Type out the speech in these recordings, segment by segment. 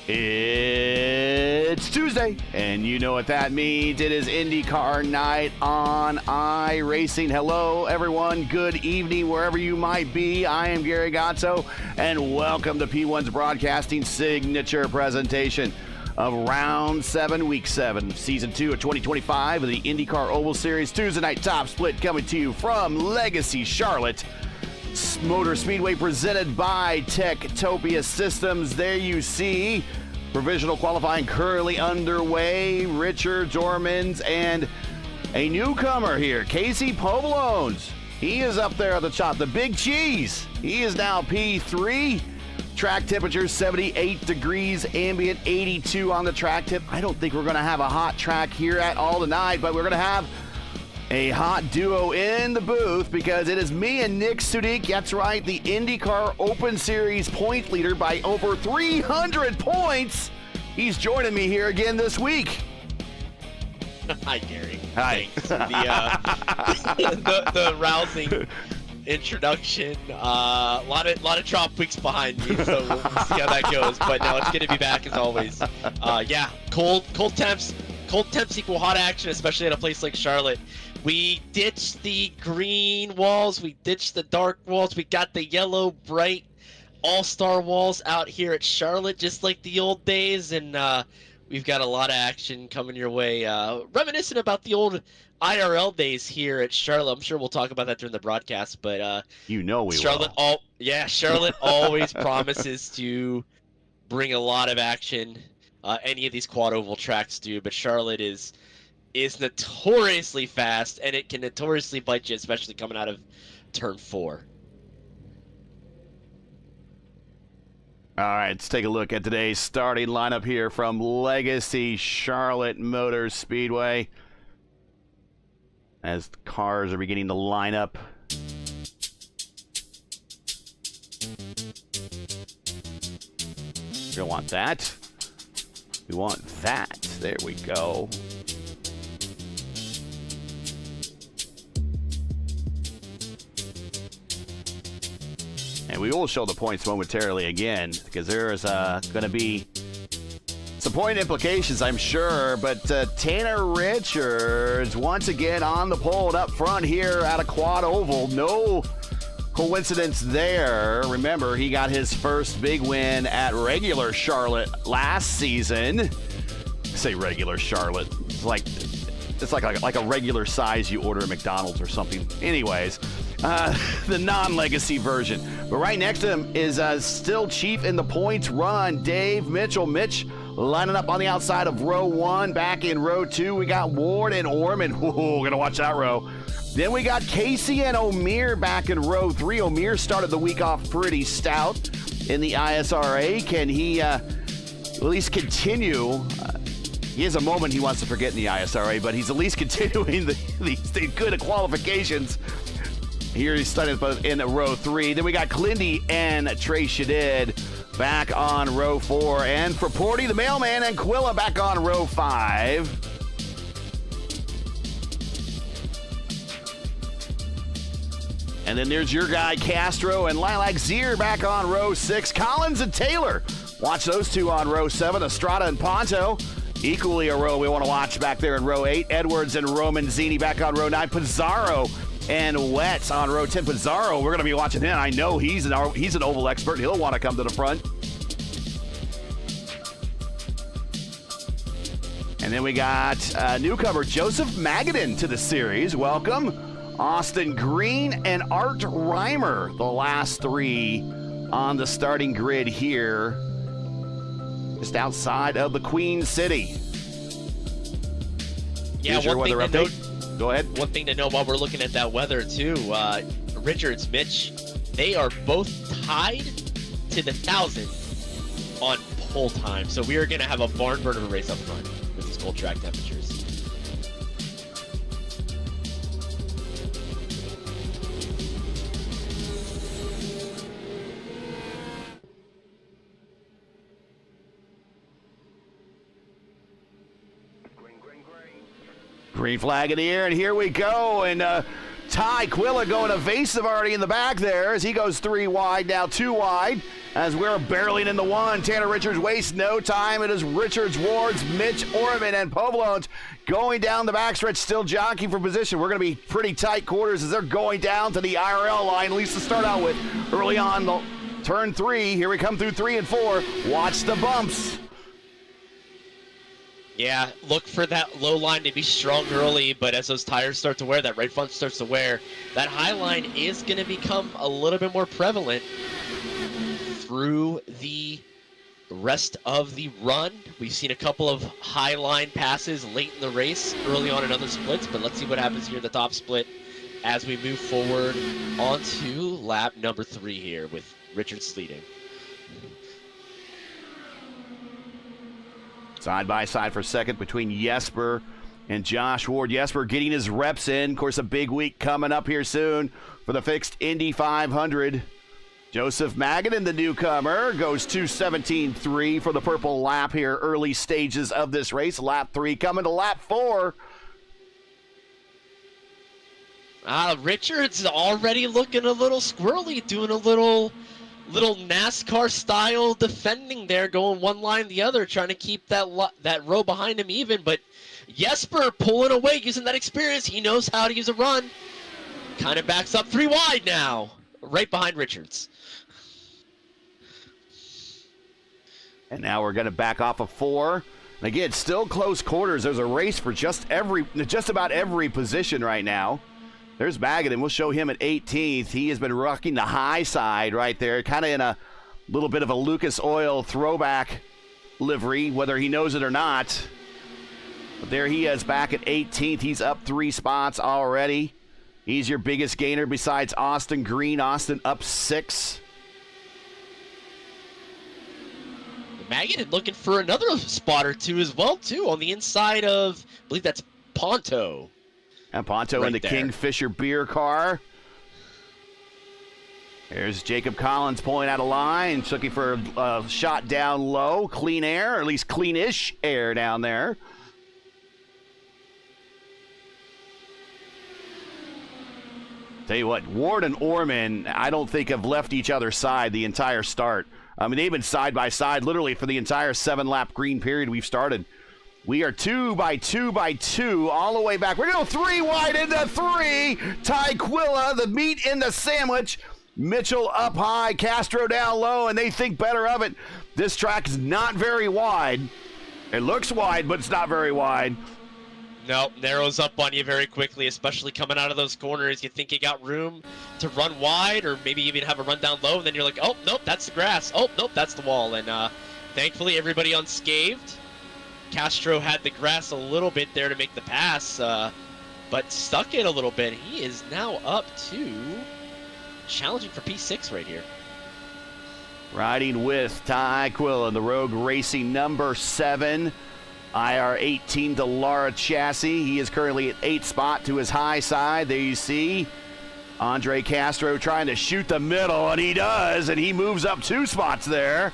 It's Tuesday, and you know what that means. It is IndyCar night on iRacing. Hello, everyone. Good evening, wherever you might be. I am Gary Gatto, and welcome to P1's Broadcasting signature presentation of Round 7, Week 7, Season 2 of 2025 of the IndyCar Oval Series. Tuesday night top split coming to you from Legacy, Charlotte. Motor Speedway presented by Topia Systems. There you see provisional qualifying currently underway. Richard Dormans and a newcomer here, Casey Poblones. He is up there at the top, the big cheese. He is now P3. Track temperature 78 degrees, ambient 82 on the track tip. I don't think we're going to have a hot track here at all tonight, but we're going to have a hot duo in the booth because it is me and Nick Sudik. That's right, the IndyCar Open Series point leader by over 300 points. He's joining me here again this week. Hi, Gary. Hi. Thanks. The rousing introduction. A lot of tropics behind me, so we'll see how that goes. But no, it's good to be back as always. Yeah, cold temps equal hot action, especially at a place like Charlotte. We ditched the green walls, we ditched the dark walls, we got the yellow, bright, all-star walls out here at Charlotte, just like the old days, and we've got a lot of action coming your way. Reminiscent about the old IRL days here at Charlotte. I'm sure we'll talk about that during the broadcast, but you know we Charlotte will. Charlotte always promises to bring a lot of action. Any of these quad oval tracks do, but Charlotte is notoriously fast, and it can notoriously bite you, especially coming out of turn 4. All right, let's take a look at today's starting lineup here from Legacy Charlotte Motor Speedway as the cars are beginning to line up. We don't want that. We want that. There we go. And we will show the points momentarily again, because there is going to be some point implications, I'm sure. But Tanner Richards, once again on the pole and up front here at a quad oval. No coincidence there. Remember, he got his first big win at regular Charlotte last season. I say regular Charlotte. It's like a regular size you order at McDonald's or something. Anyways, the non-legacy version. But right next to him is still chief in the points run, Dave Mitchell. Mitch lining up on the outside of row 1. Back in row 2, we got Ward and Orman. Whoa, gonna watch that row. Then we got Casey and O'Meara back in row 3. O'Meara started the week off pretty stout in the ISRA. Can he at least continue? He has a moment he wants to forget in the ISRA, but he's at least continuing the good qualifications. Here he's starting in row 3. Then we got Clindy and Trey Shadid back on row 4. And for Porty, the mailman, and Quilla back on row 5. And then there's your guy, Castro, and Lilac Zier back on row 6. Collins and Taylor. Watch those two on row 7. Estrada and Ponto. Equally a row we want to watch back there in row 8. Edwards and Romanzini back on row 9. Pizarro and Wetz on row 10. Pizarro, we're going to be watching him. I know he's an oval expert. He'll want to come to the front. And then we got newcomer Joseph Magadan to the series. Welcome. Austin Green and Art Reimer, the last 3 on the starting grid here, just outside of the Queen City. Yeah, here's your weather update. Go ahead. One thing to know while we're looking at that weather too, Richards, Mitch, they are both tied to the 1,000 on pole time. So we are going to have a barn burner race up front with these cold track temperatures. Green flag in the air, and here we go. And Ty Quilla going evasive already in the back there as he goes 3 wide, now 2 wide. as we're barreling in the one. Tanner Richards wastes no time. It is Richards, Wards, Mitch, Orman, and Povlone going down the backstretch, still jockeying for position. We're going to be pretty tight quarters as they're going down to the IRL line, at least to start out with. Early on, turn 3. Here we come through 3 and 4. Watch the bumps. Yeah, look for that low line to be strong early, but as those tires start to wear, that right front starts to wear, that high line is going to become a little bit more prevalent through the rest of the run. We've seen a couple of high line passes late in the race, early on in other splits, but let's see what happens here at the top split as we move forward onto lap number 3 here with Richards leading. Side by side for second between Jesper and Josh Ward. Jesper getting his reps in. Of course, a big week coming up here soon for the fixed Indy 500. Joseph Magadan, the newcomer, goes 2:17.3 for the purple lap here, early stages of this race. Lap 3 coming to lap 4. Richards already looking a little squirrely, doing a little NASCAR style defending there, going one line the other, trying to keep that row behind him even. But Jesper pulling away, using that experience. He knows how to use a run. Kind of backs up 3 wide now, right behind Richards. And now we're going to back off of 4. And again, still close quarters. There's a race for just about every position right now. There's Magadan. We'll show him at 18th. He has been rocking the high side right there, kind of in a little bit of a Lucas Oil throwback livery, whether he knows it or not. But there he is back at 18th. He's up 3 spots already. He's your biggest gainer besides Austin Green. Austin up 6. Magadan looking for another spot or 2 as well, too, on the inside of, I believe that's Ponto. And Ponto right in the there. Kingfisher beer car. There's Jacob Collins pulling out a line, looking for a shot down low. Clean air, or at least cleanish air down there. Tell you what, Ward and Orman, I don't think have left each other's side the entire start. I mean, they've been side by side literally for the entire 7-lap green period we've started. We are 2 by 2 by 2 all the way back. We're going to go 3 wide into 3. Ty Quilla, the meat in the sandwich. Mitchell up high, Castro down low, and they think better of it. This track is not very wide. It looks wide, but it's not very wide. Nope, narrows up on you very quickly, especially coming out of those corners. You think you got room to run wide or maybe even have a run down low, and then you're like, oh, nope, that's the grass. Oh, nope, that's the wall. And thankfully, everybody unscathed. Castro had the grass a little bit there to make the pass, but stuck it a little bit. He is now up to challenging for P6 right here. Riding with Ty Quilla, the Rogue Racing number 7. IR18 Dallara chassis. He is currently at 8th spot to his high side. There you see Andre Castro trying to shoot the middle, and he does, and he moves up 2 spots there.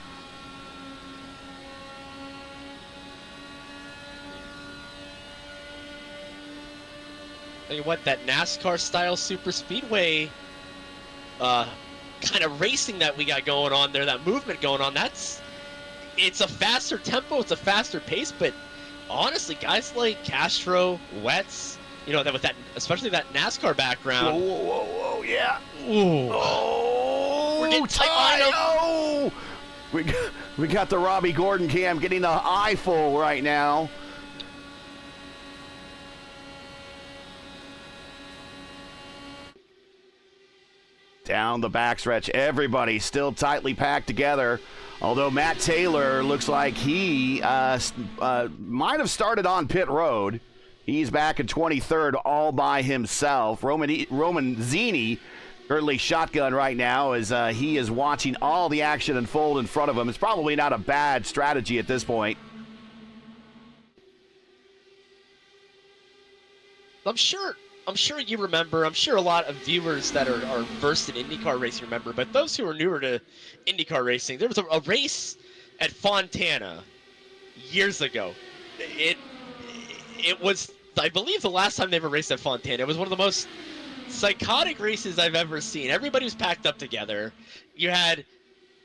Tell you what, that NASCAR-style superspeedway kind of racing that we got going on there, that movement going on, it's a faster tempo, it's a faster pace, but honestly, guys like Castro, Wetz, you know, that with that, especially that NASCAR background. Whoa, yeah. Ooh. Oh, we're getting tight. Oh, we got the Robbie Gordon cam getting the eye full right now. Down the backstretch, everybody still tightly packed together. Although Matt Taylor looks like he might have started on pit road. He's back in 23rd all by himself. Roman Zini currently shotgun right now as he is watching all the action unfold in front of him. It's probably not a bad strategy at this point. I'm sure you remember, I'm sure a lot of viewers that are versed in IndyCar racing remember, but those who are newer to IndyCar racing, there was a race at Fontana years ago. It was, I believe, the last time they ever raced at Fontana. It was one of the most psychotic races I've ever seen. Everybody was packed up together. You had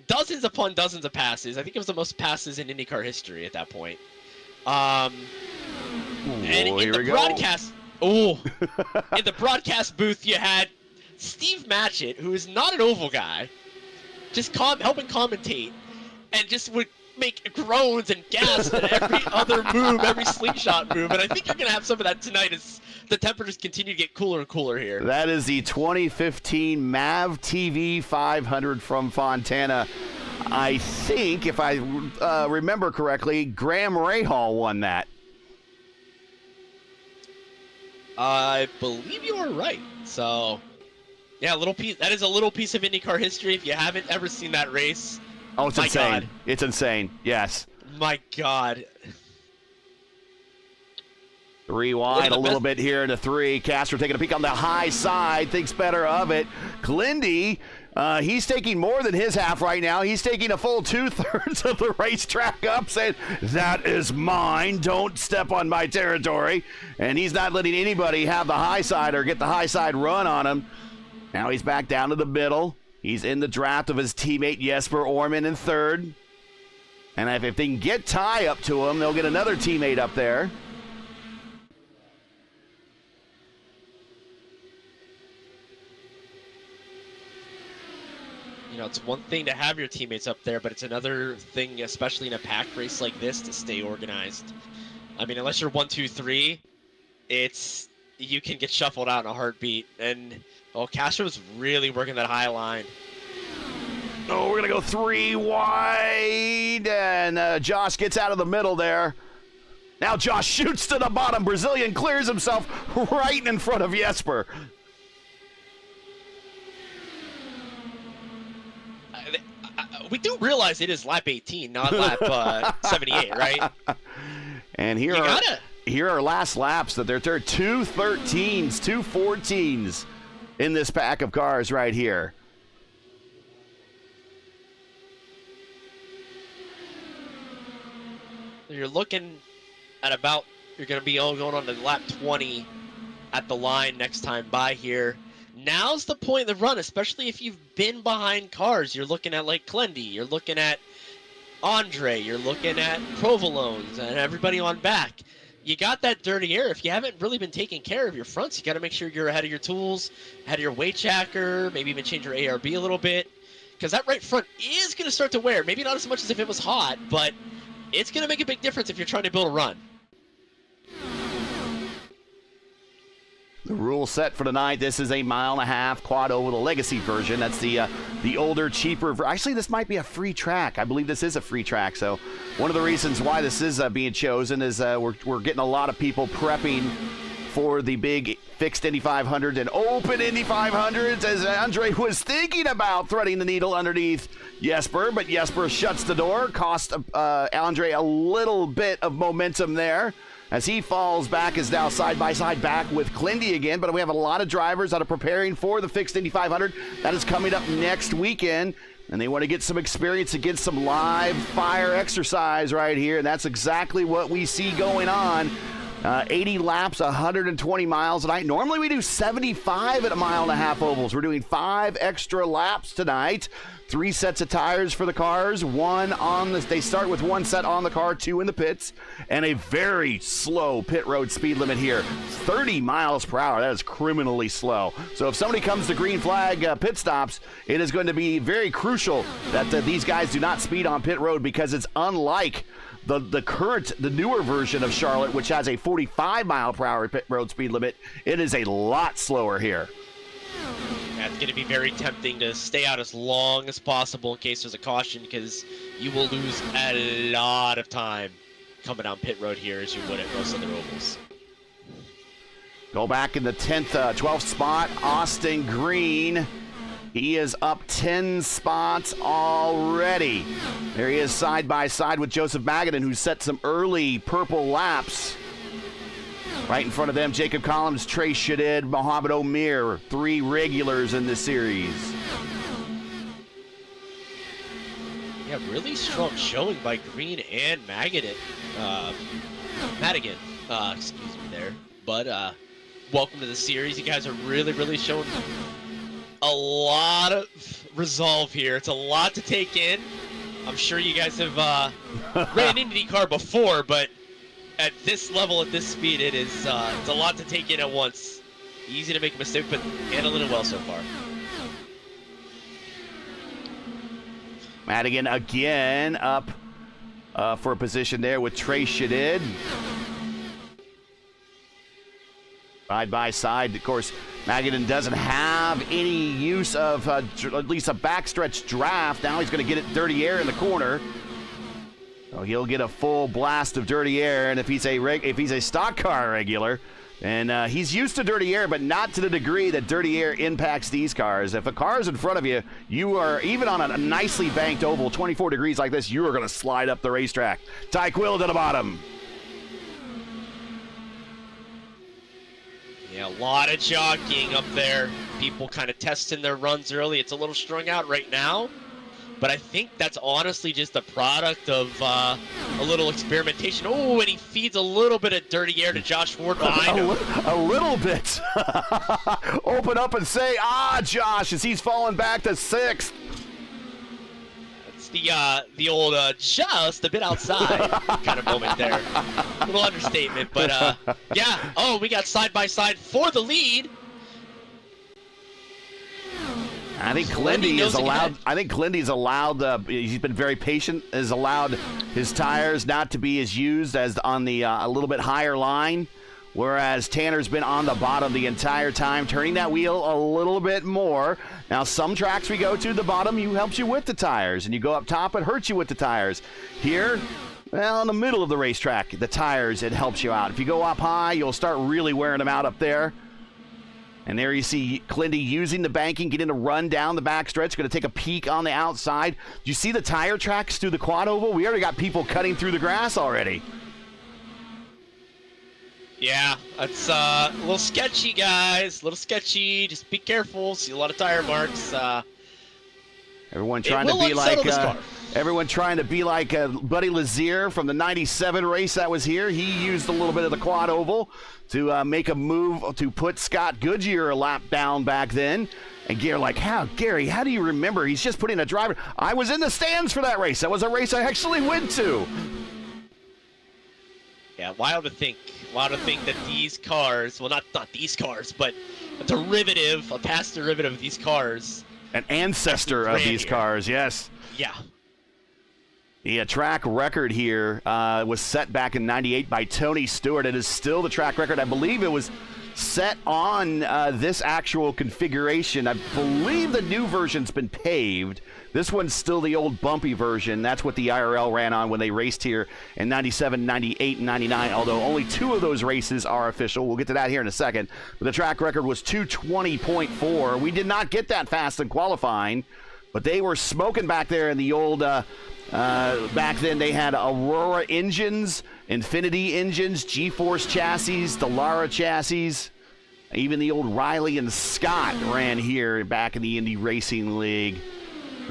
dozens upon dozens of passes. I think it was the most passes in IndyCar history at that point. And in the broadcast, in the broadcast booth, you had Steve Matchett, who is not an oval guy, just helping commentate, and just would make groans and gasps at every other move, every slingshot move. And I think you're going to have some of that tonight as the temperatures continue to get cooler and cooler here. That is the 2015 MAV TV 500 from Fontana. I think, if I remember correctly, Graham Rahal won that. I believe you are right. So, yeah, that is a little piece of IndyCar history. If you haven't ever seen that race, oh, it's insane. God. It's insane. Yes. My God. 3 wide, a little bit here into 3. Castro taking a peek on the high side, thinks better of it. Glindy, he's taking more than his half right now. He's taking a full 2/3 of the racetrack up, saying, that is mine, don't step on my territory. And he's not letting anybody have the high side or get the high side run on him. Now he's back down to the middle. He's in the draft of his teammate Jesper Orman in 3rd. And if they can get Ty up to him, they'll get another teammate up there. You know, it's one thing to have your teammates up there, but it's another thing, especially in a pack race like this, to stay organized. I mean, unless you're 1, 2, 3, you can get shuffled out in a heartbeat. And Castro's really working that high line. Oh, we're gonna go 3 wide, and Josh gets out of the middle there. Now Josh shoots to the bottom. Brazilian clears himself right in front of Jesper. We do realize it is lap 18, not lap 78, right? And here are last laps that they're 2 13s, 2 14s in this pack of cars right here. You're looking at you're going to be going on to lap 20 at the line next time by here. Now's the point of the run, especially if you've been behind cars. You're looking at like Clendy, you're looking at Andre, you're looking at Provolones and everybody on back. You got that dirty air. If you haven't really been taking care of your fronts, you got to make sure you're ahead of your tools, ahead of your weight jacker, maybe even change your ARB a little bit, because that right front is going to start to wear. Maybe not as much as if it was hot, but it's going to make a big difference if you're trying to build a run. The rule set for tonight, this is a 1.5 mile quad oval, the legacy version. That's the older, cheaper. Actually, this might be a free track. I believe this is a free track. So one of the reasons why this is being chosen is we're getting a lot of people prepping for the big fixed Indy 500 and open Indy 500s, as Andre was thinking about threading the needle underneath Jesper, but Jesper shuts the door, cost Andre a little bit of momentum there. As he falls back, is now side-by-side back with Clendy again. But we have a lot of drivers that are preparing for the fixed Indy 500. That is coming up next weekend. And they want to get some experience against some live fire exercise right here. And that's exactly what we see going on. 80 laps, 120 miles tonight. Normally we do 75 at a 1.5 mile ovals. We're doing 5 extra laps tonight. 3 sets of tires for the cars. They start with 1 set on the car, 2 in the pits, and a very slow pit road speed limit here. 30 miles per hour. That is criminally slow. So if somebody comes to green flag pit stops, it is going to be very crucial that these guys do not speed on pit road, because it's unlike the newer version of Charlotte, which has a 45 mile per hour pit road speed limit. It is a lot slower here. Yeah, it's going to be very tempting to stay out as long as possible in case there's a caution, because you will lose a lot of time coming down pit road here as you would at most other ovals. Go back in the 12th spot, Austin Green. He is up 10 spots already. There he is side by side with Joseph Magadan, who set some early purple laps. Right in front of them, Jacob Collins, Trace Shadid, Mohamed Omir, 3 regulars in this series. Yeah, really strong showing by Green and Madigan. Excuse me there. But welcome to the series. You guys are really, really showing a lot of resolve here. It's a lot to take in. I'm sure you guys have ran IndyCar before, but at this level, at this speed, it's a lot to take in at once. Easy to make a mistake, but handling it well so far. Madigan again up for a position there with Trey Shadid. Side by side, of course, Madigan doesn't have any use of at least a backstretch draft. Now he's going to get it dirty air in the corner. So he'll get a full blast of dirty air, and if he's a stock car regular, and he's used to dirty air, but not to the degree that dirty air impacts these cars. If a car is in front of you, you are, even on a nicely banked oval, 24 degrees like this, you are going to slide up the racetrack. Ty Quill to the bottom. Yeah, a lot of jockeying up there. People kind of testing their runs early. It's a little strung out right now, but I think that's honestly just a product of a little experimentation. Oh, and he feeds a little bit of dirty air to Josh Ward behind him. A little bit. Open up and say, Josh, as he's falling back to 6th. That's the old just a bit outside kind of moment there. A little understatement, but yeah. Oh, we got side by side for the lead. I think Clindy is allowed. I think Clindy's allowed. He's been very patient. Has allowed his tires not to be as used as on the a little bit higher line, whereas Tanner's been on the bottom the entire time, turning that wheel a little bit more. Now, some tracks we go to, the bottom helps you with the tires, and you go up top, it hurts you with the tires. Here, well, in the middle of the racetrack, the tires, it helps you out. If you go up high, you'll start really wearing them out up there. And there you see Clindy using the banking, getting a run down the backstretch, going to take a peek on the outside. Do you see the tire tracks through the quad oval? We already got people cutting through the grass already. Yeah, it's a little sketchy, guys. A little sketchy. Just be careful. See a lot of tire marks. Everyone trying to be like Buddy Lazier from the '97 race that was here. He used a little bit of the quad oval to make a move to put Scott Goodyear a lap down back then. And Gary, how do you remember? He's just putting a driver. I was in the stands for that race. That was a race I actually went to. Yeah, wild to think that these cars, well, not these cars, but a past derivative of these cars. An ancestor of these cars, yes. Yeah. The track record here was set back in '98 by Tony Stewart. It is still the track record. I believe it was set on this actual configuration. I believe the new version's been paved. This one's still the old bumpy version. That's what the IRL ran on when they raced here in '97, '98, and '99, although only 2 of those races are official. We'll get to that here in a second. But the track record was 2:20.4. We did not get that fast in qualifying, but they were smoking back there in the old back then. They had Aurora engines, Infinity engines, G-Force chassis, Dallara chassis. Even the old Riley and Scott ran here back in the Indy Racing League.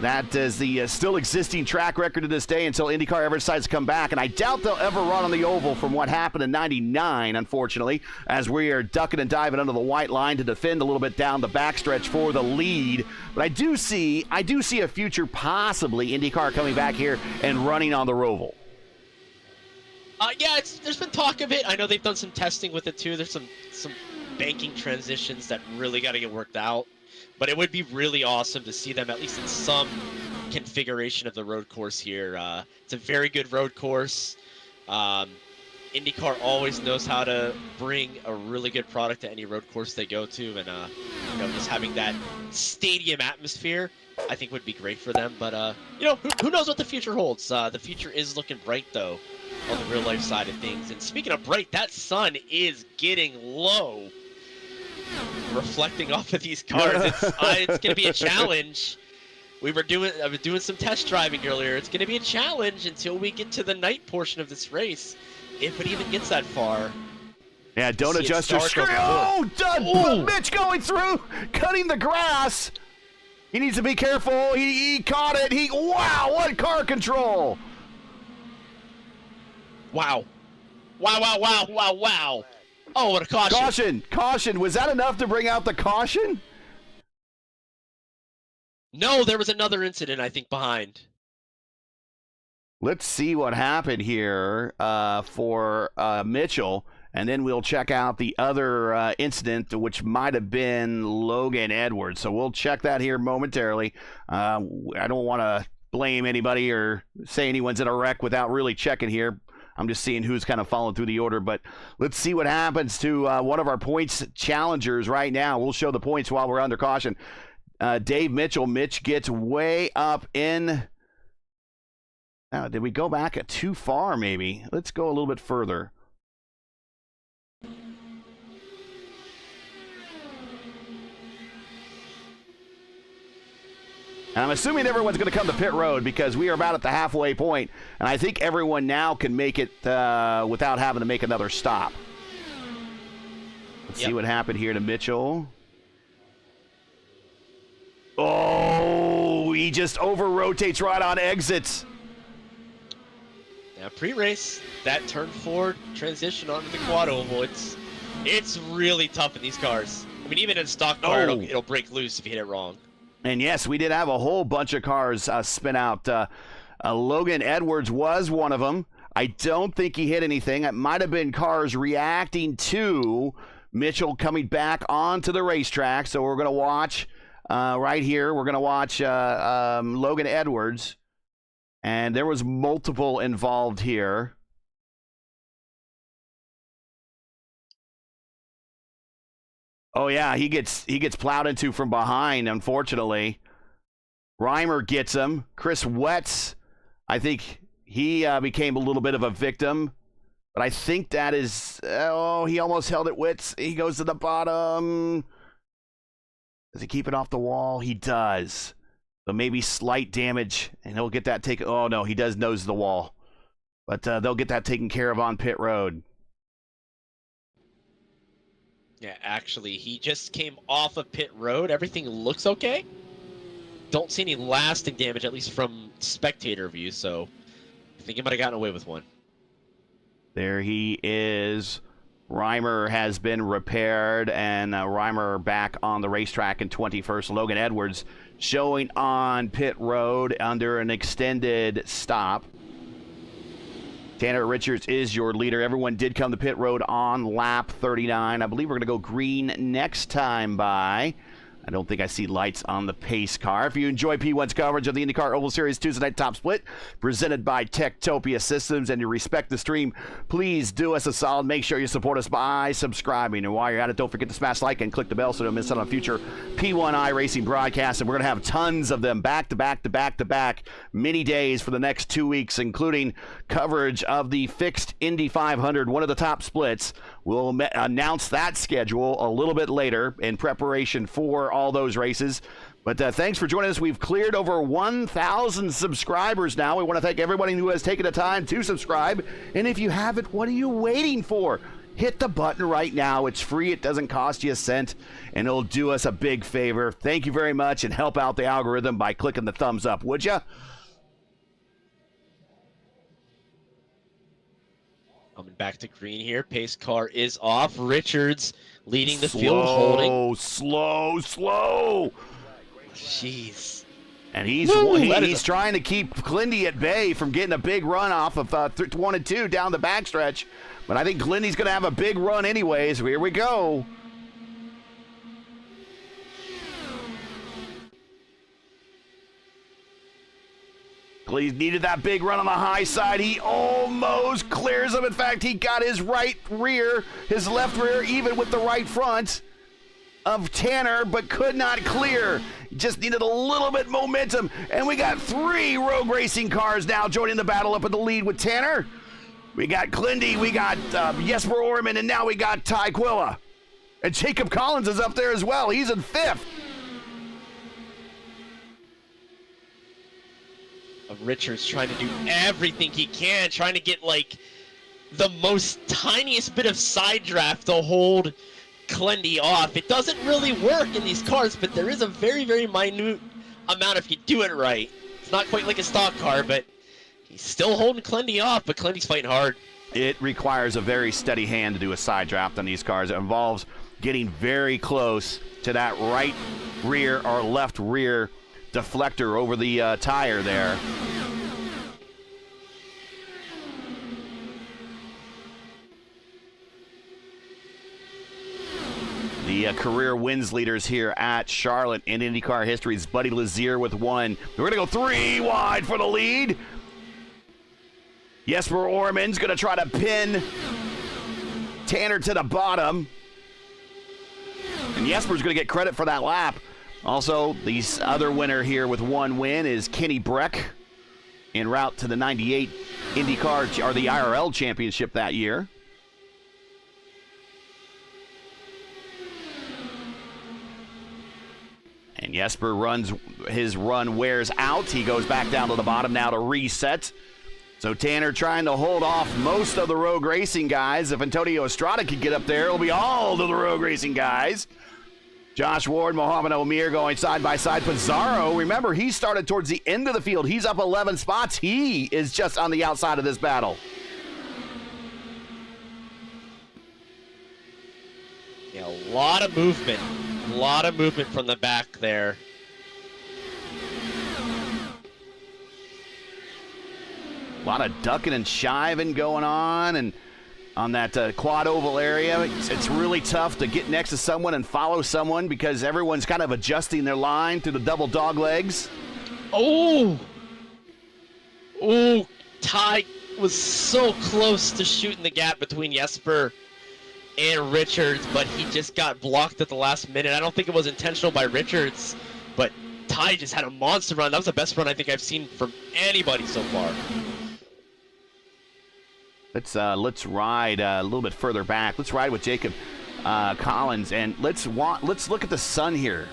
That is the still existing track record to this day until IndyCar ever decides to come back. And I doubt they'll ever run on the oval from what happened in '99, unfortunately, as we are ducking and diving under the white line to defend a little bit down the backstretch for the lead. But I do see a future possibly IndyCar coming back here and running on the Roval. Yeah, there's been talk of it. I know they've done some testing with it too. There's some banking transitions that really got to get worked out. But it would be really awesome to see them at least in some configuration of the road course here. It's a very good road course. IndyCar always knows how to bring a really good product to any road course they go to, and just having that stadium atmosphere, I think would be great for them. But who knows what the future holds? The future is looking bright though on the real life side of things. And speaking of bright, that sun is getting low. Reflecting off of these cars, it's going to be a challenge. I was doing some test driving earlier. It's going to be a challenge until we get to the night portion of this race, if it even gets that far. Yeah, don't adjust your screen. Oh, done. Mitch going through, cutting the grass. He needs to be careful. He caught it. Wow, what car control. Wow. Oh, what a caution. Caution. Was that enough to bring out the caution? No, there was another incident, I think, behind. Let's see what happened here for Mitchell, and then we'll check out the other incident, which might have been Logan Edwards. So we'll check that here momentarily. I don't want to blame anybody or say anyone's in a wreck without really checking here. I'm just seeing who's kind of following through the order, but let's see what happens to one of our points challengers right now. We'll show the points while we're under caution. Dave Mitchell. Mitch gets way up in... did we go back too far, maybe? Let's go a little bit further. And I'm assuming everyone's going to come to pit road because we are about at the halfway point, and I think everyone now can make it without having to make another stop. Let's see what happened here to Mitchell. Oh, he just over-rotates right on exits. Now, pre-race, that turn forward transition onto the quad oval, it's really tough in these cars. I mean, even in a stock car, it'll break loose if you hit it wrong. And yes, we did have a whole bunch of cars spin out. Logan Edwards was one of them. I don't think he hit anything. It might have been cars reacting to Mitchell coming back onto the racetrack. So we're going to watch right here. We're going to watch Logan Edwards. And there was multiple involved here. Oh yeah, he gets plowed into from behind, unfortunately. Reimer gets him. Chris Wetz, I think he became a little bit of a victim. But I think that is... Oh, he almost held it. Wetz, he goes to the bottom. Does he keep it off the wall? He does. So maybe slight damage, and he'll get that taken... Oh, no, he does nose the wall. But they'll get that taken care of on pit road. Yeah, actually, he just came off of pit road. Everything looks okay. Don't see any lasting damage, at least from spectator view, so I think he might have gotten away with one. There he is. Reimer has been repaired, and Reimer back on the racetrack in 21st. Logan Edwards showing on pit road under an extended stop. Tanner Richards is your leader. Everyone did come to pit road on lap 39. I believe we're going to go green next time by. I don't think I see lights on the pace car. If you enjoy P1's coverage of the IndyCar Oval Series Tuesday Night Top Split, presented by Topia Systems, and you respect the stream, please do us a solid. Make sure you support us by subscribing. And while you're at it, don't forget to smash like and click the bell so you don't miss out on future P1 iRacing broadcasts. And we're going to have tons of them back to back to back to back, many days for the next 2 weeks, including coverage of the fixed Indy 500, one of the top splits. We'll announce that schedule a little bit later in preparation for all those races. But thanks for joining us. We've cleared over 1,000 subscribers now. We want to thank everybody who has taken the time to subscribe. And if you haven't, what are you waiting for? Hit the button right now. It's free. It doesn't cost you a cent, and it'll do us a big favor. Thank you very much, and help out the algorithm by clicking the thumbs up, would you? Coming back to green here. Pace car is off. Richards leading the field, holding. Slow. Jeez. And he's trying to keep Glindy at bay from getting a big run off of 1 and 2 down the backstretch. But I think Glindy's going to have a big run anyways. Here we go. He needed that big run on the high side. He almost clears him. In fact, he got his right rear, his left rear, even with the right front of Tanner, but could not clear. He just needed a little bit momentum. And we got 3 rogue racing cars now joining the battle up at the lead with Tanner. We got Glindy, we got Jesper Orman, and now we got Ty Quilla. And Jacob Collins is up there as well. He's in 5th. Richards trying to do everything he can, trying to get like the most tiniest bit of side draft to hold Glindy off. It doesn't really work in these cars, but there is a very, very minute amount if you do it right. It's not quite like a stock car, but he's still holding Glindy off, but Glindy's fighting hard. It requires a very steady hand to do a side draft on these cars. It involves getting very close to that right rear or left rear deflector over the tire there. The career wins leaders here at Charlotte in IndyCar history is Buddy Lazier with 1. We're going to go 3 wide for the lead. Jesper Orman's going to try to pin Tanner to the bottom. And Jesper's going to get credit for that lap. Also, the other winner here with 1 win is Kenny Breck en route to the 98 IndyCar, or the IRL championship that year. And Jesper his run wears out. He goes back down to the bottom now to reset. So Tanner trying to hold off most of the Rogue Racing guys. If Antonio Estrada could get up there, it'll be all to the Rogue Racing guys. Josh Ward, Mohamed Omir going side by side. Pizarro, remember, he started towards the end of the field. He's up 11 spots. He is just on the outside of this battle. Yeah, a lot of movement. A lot of movement from the back there. A lot of ducking and shiving going on, and on that quad oval area, it's really tough to get next to someone and follow someone because everyone's kind of adjusting their line through the double dog legs. Oh! Oh, Ty was so close to shooting the gap between Jesper and Richards, but he just got blocked at the last minute. I don't think it was intentional by Richards, but Ty just had a monster run. That was the best run I think I've seen from anybody so far. Let's ride a little bit further back. Let's ride with Jacob Collins, and let's look at the sun here.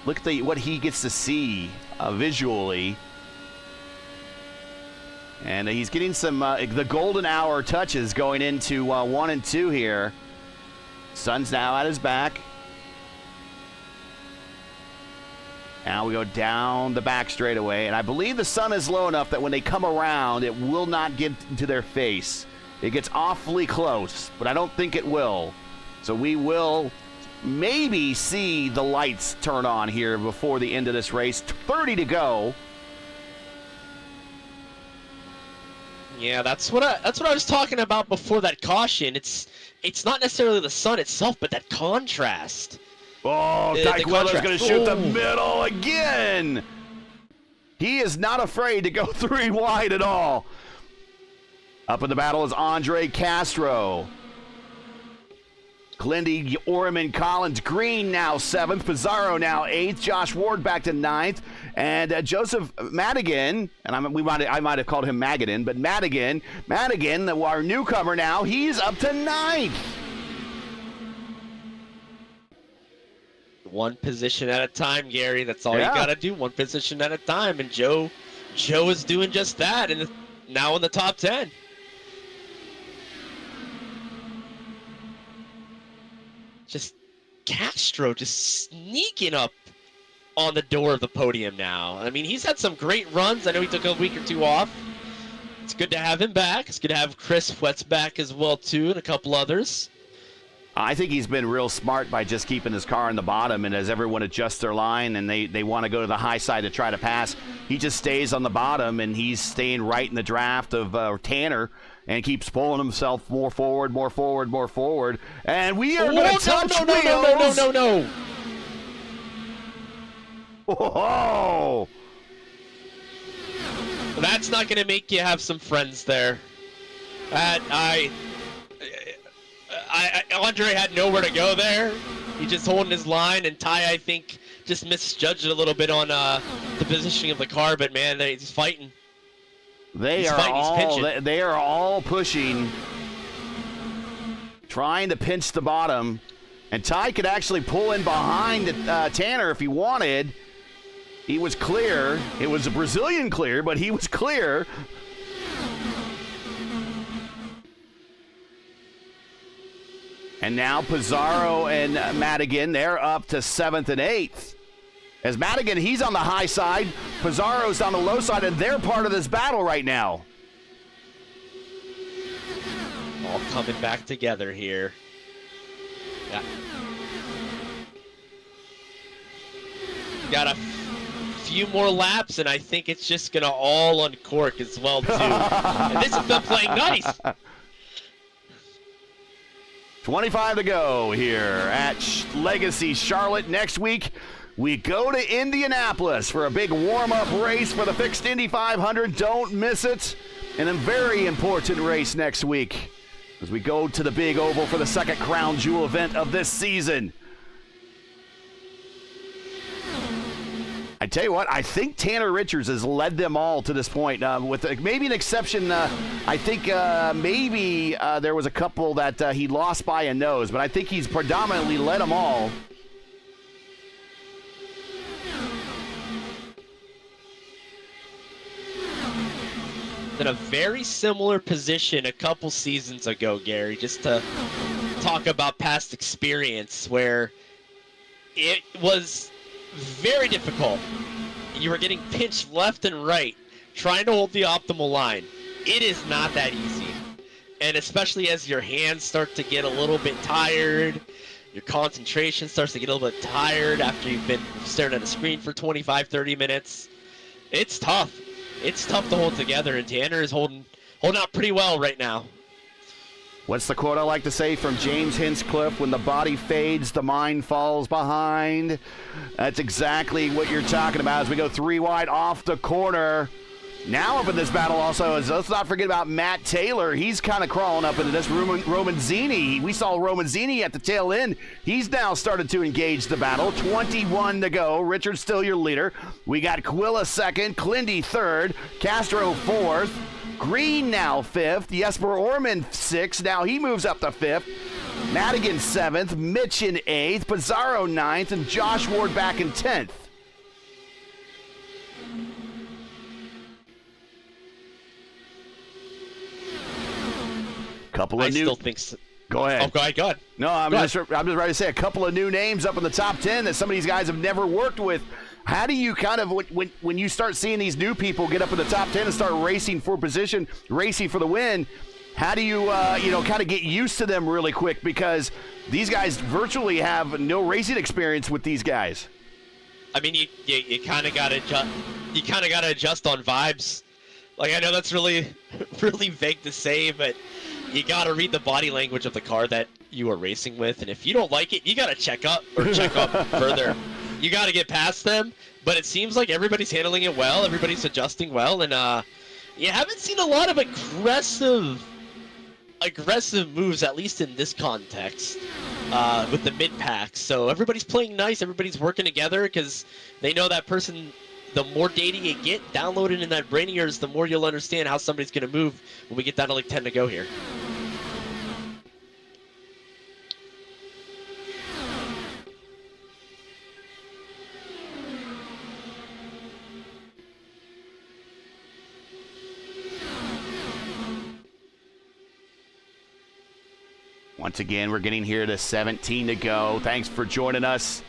Look at what he gets to see visually, and he's getting some the golden hour touches going into 1 and 2 here. Sun's now at his back. Now we go down the back straightaway, and I believe the sun is low enough that when they come around, it will not get into their face. It gets awfully close, but I don't think it will. So we will maybe see the lights turn on here before the end of this race. 30 to go. Yeah, that's what I was talking about before that caution. It's not necessarily the sun itself, but that contrast. Oh, Dyke Weller's going to shoot the middle again. He is not afraid to go 3 wide at all. Up in the battle is Andre Castro. Glendy, Orman, Collins, Green now 7th. Pizarro now 8th. Josh Ward back to 9th. And Joseph Madigan, and I might have called him Magadan, but Madigan, our newcomer now, he's up to 9th. One position at a time, Gary. That's all you gotta do. One position at a time. And Joe is doing just that, and now in the top 10. Just Castro just sneaking up on the door of the podium now. I mean, he's had some great runs. I know he took a week or 2 off. It's good to have him back. It's good to have Chris Fletz back as well too, and a couple others. I think he's been real smart by just keeping his car on the bottom, and as everyone adjusts their line and they want to go to the high side to try to pass, he just stays on the bottom, and he's staying right in the draft of Tanner and keeps pulling himself more forward. And we are going to touch wheels. No. Whoa. That's not going to make you have some friends there. Andre had nowhere to go there. He just holding his line, and Ty, I think, just misjudged it a little bit on the positioning of the car. But man, he's fighting. They are all pushing, trying to pinch the bottom, and Ty could actually pull in behind Tanner if he wanted. He was clear. It was a Brazilian clear, but he was clear. And now Pizarro and Madigan, they're up to 7th and 8th. As Madigan, he's on the high side. Pizarro's on the low side, and they're part of this battle right now. All coming back together here. Yeah. few more laps, and I think it's just going to all uncork as well, too. And this has been playing nice. 25 to go here at Legacy Charlotte. Next week, we go to Indianapolis for a big warm-up race for the fixed Indy 500. Don't miss it. And a very important race next week as we go to the big oval for the second crown jewel event of this season. I tell you what, I think Tanner Richards has led them all to this point, with maybe an exception. I think maybe there was a couple that he lost by a nose, but I think he's predominantly led them all. In a very similar position a couple seasons ago, Gary, just to talk about past experience where it was very difficult. You were getting pinched left and right, trying to hold the optimal line. It is not that easy. And especially as your hands start to get a little bit tired, your concentration starts to get a little bit tired after you've been staring at a screen for 25, 30 minutes. It's tough. It's tough to hold together, and Tanner is holding out pretty well right now. What's the quote I like to say from James Hinchcliffe? When the body fades, the mind falls behind. That's exactly what you're talking about as we go 3 wide off the corner. Now up in this battle also is, let's not forget about Matt Taylor. He's kind of crawling up into this. Romanzini. We saw Romanzini at the tail end. He's now started to engage the battle. 21 to go. Richard's still your leader. We got Quilla second, Clindy third, Castro fourth. Green now fifth, Jesper Orman sixth. Now he moves up to fifth. Madigan seventh, Mitch in eighth, Pizarro ninth, and Josh Ward back in 10th. Couple of I new. still think so. Go ahead. Oh, go ahead. No, I'm just ready to say a couple of new names up in the top 10 that some of these guys have never worked with. How do you kind of, when you start seeing these new people get up in the top 10 and start racing for position, racing for the win, how do you, kind of get used to them really quick? Because these guys virtually have no racing experience with these guys. I mean, you kind of got to adjust. You kind of got to adjust on vibes. Like, I know that's really, really vague to say, but you got to read the body language of the car that you are racing with. And if you don't like it, you got to check up further. You got to get past them, but it seems like everybody's handling it well. Everybody's adjusting well, and you haven't seen a lot of aggressive moves, at least in this context, with the mid-packs. So everybody's playing nice. Everybody's working together because they know that person. The more data you get downloaded in that brain of yours, the more you'll understand how somebody's going to move when we get down to like 10 to go here. Once again, we're getting here to 17 to go. Thanks for joining us.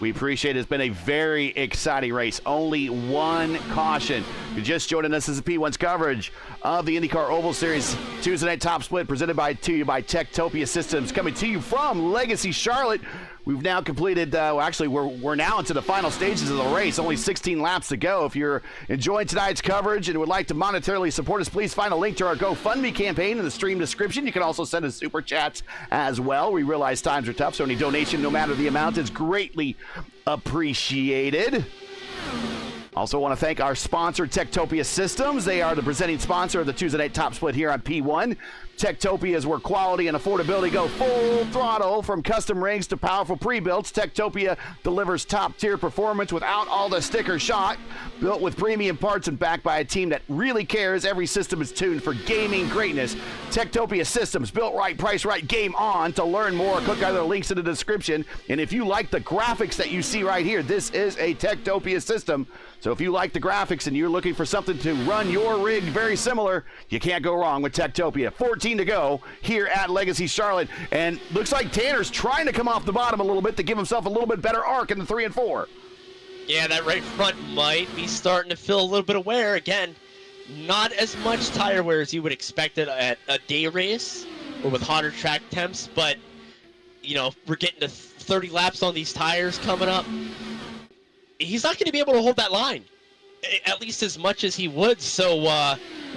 We appreciate it. It's been a very exciting race. Only one caution. You're just joining us as the P1's coverage of the IndyCar Oval Series Tuesday Night Top Split presented to you by Topia Systems, coming to you from Legacy Charlotte. We've now completed, we're now into the final stages of the race. Only 16 laps to go. If you're enjoying tonight's coverage and would like to monetarily support us, please find a link to our GoFundMe campaign in the stream description. You can also send us super chats as well. We realize times are tough, so any donation, no matter the amount, is greatly appreciated. Also want to thank our sponsor, Topia Systems. They are the presenting sponsor of the Tuesday Night Top Split here on P1. Topia is where quality and affordability go full throttle. From custom rigs to powerful pre-builts, Topia delivers top-tier performance without all the sticker shock. Built with premium parts and backed by a team that really cares. Every system is tuned for gaming greatness. Topia Systems, built right, price right, game on. To learn more, click either links in the description. And if you like the graphics that you see right here, this is a Topia system. So if you like the graphics and you're looking for something to run your rig very similar, you can't go wrong with Topia. 14 to go here at Legacy Charlotte. And looks like Tanner's trying to come off the bottom a little bit to give himself a little bit better arc in the 3 and 4. Yeah, that right front might be starting to feel a little bit of wear. Again, not as much tire wear as you would expect it at a day race or with hotter track temps. But, we're getting to 30 laps on these tires coming up. he's not going to be able to hold that line, at least as much as he would. So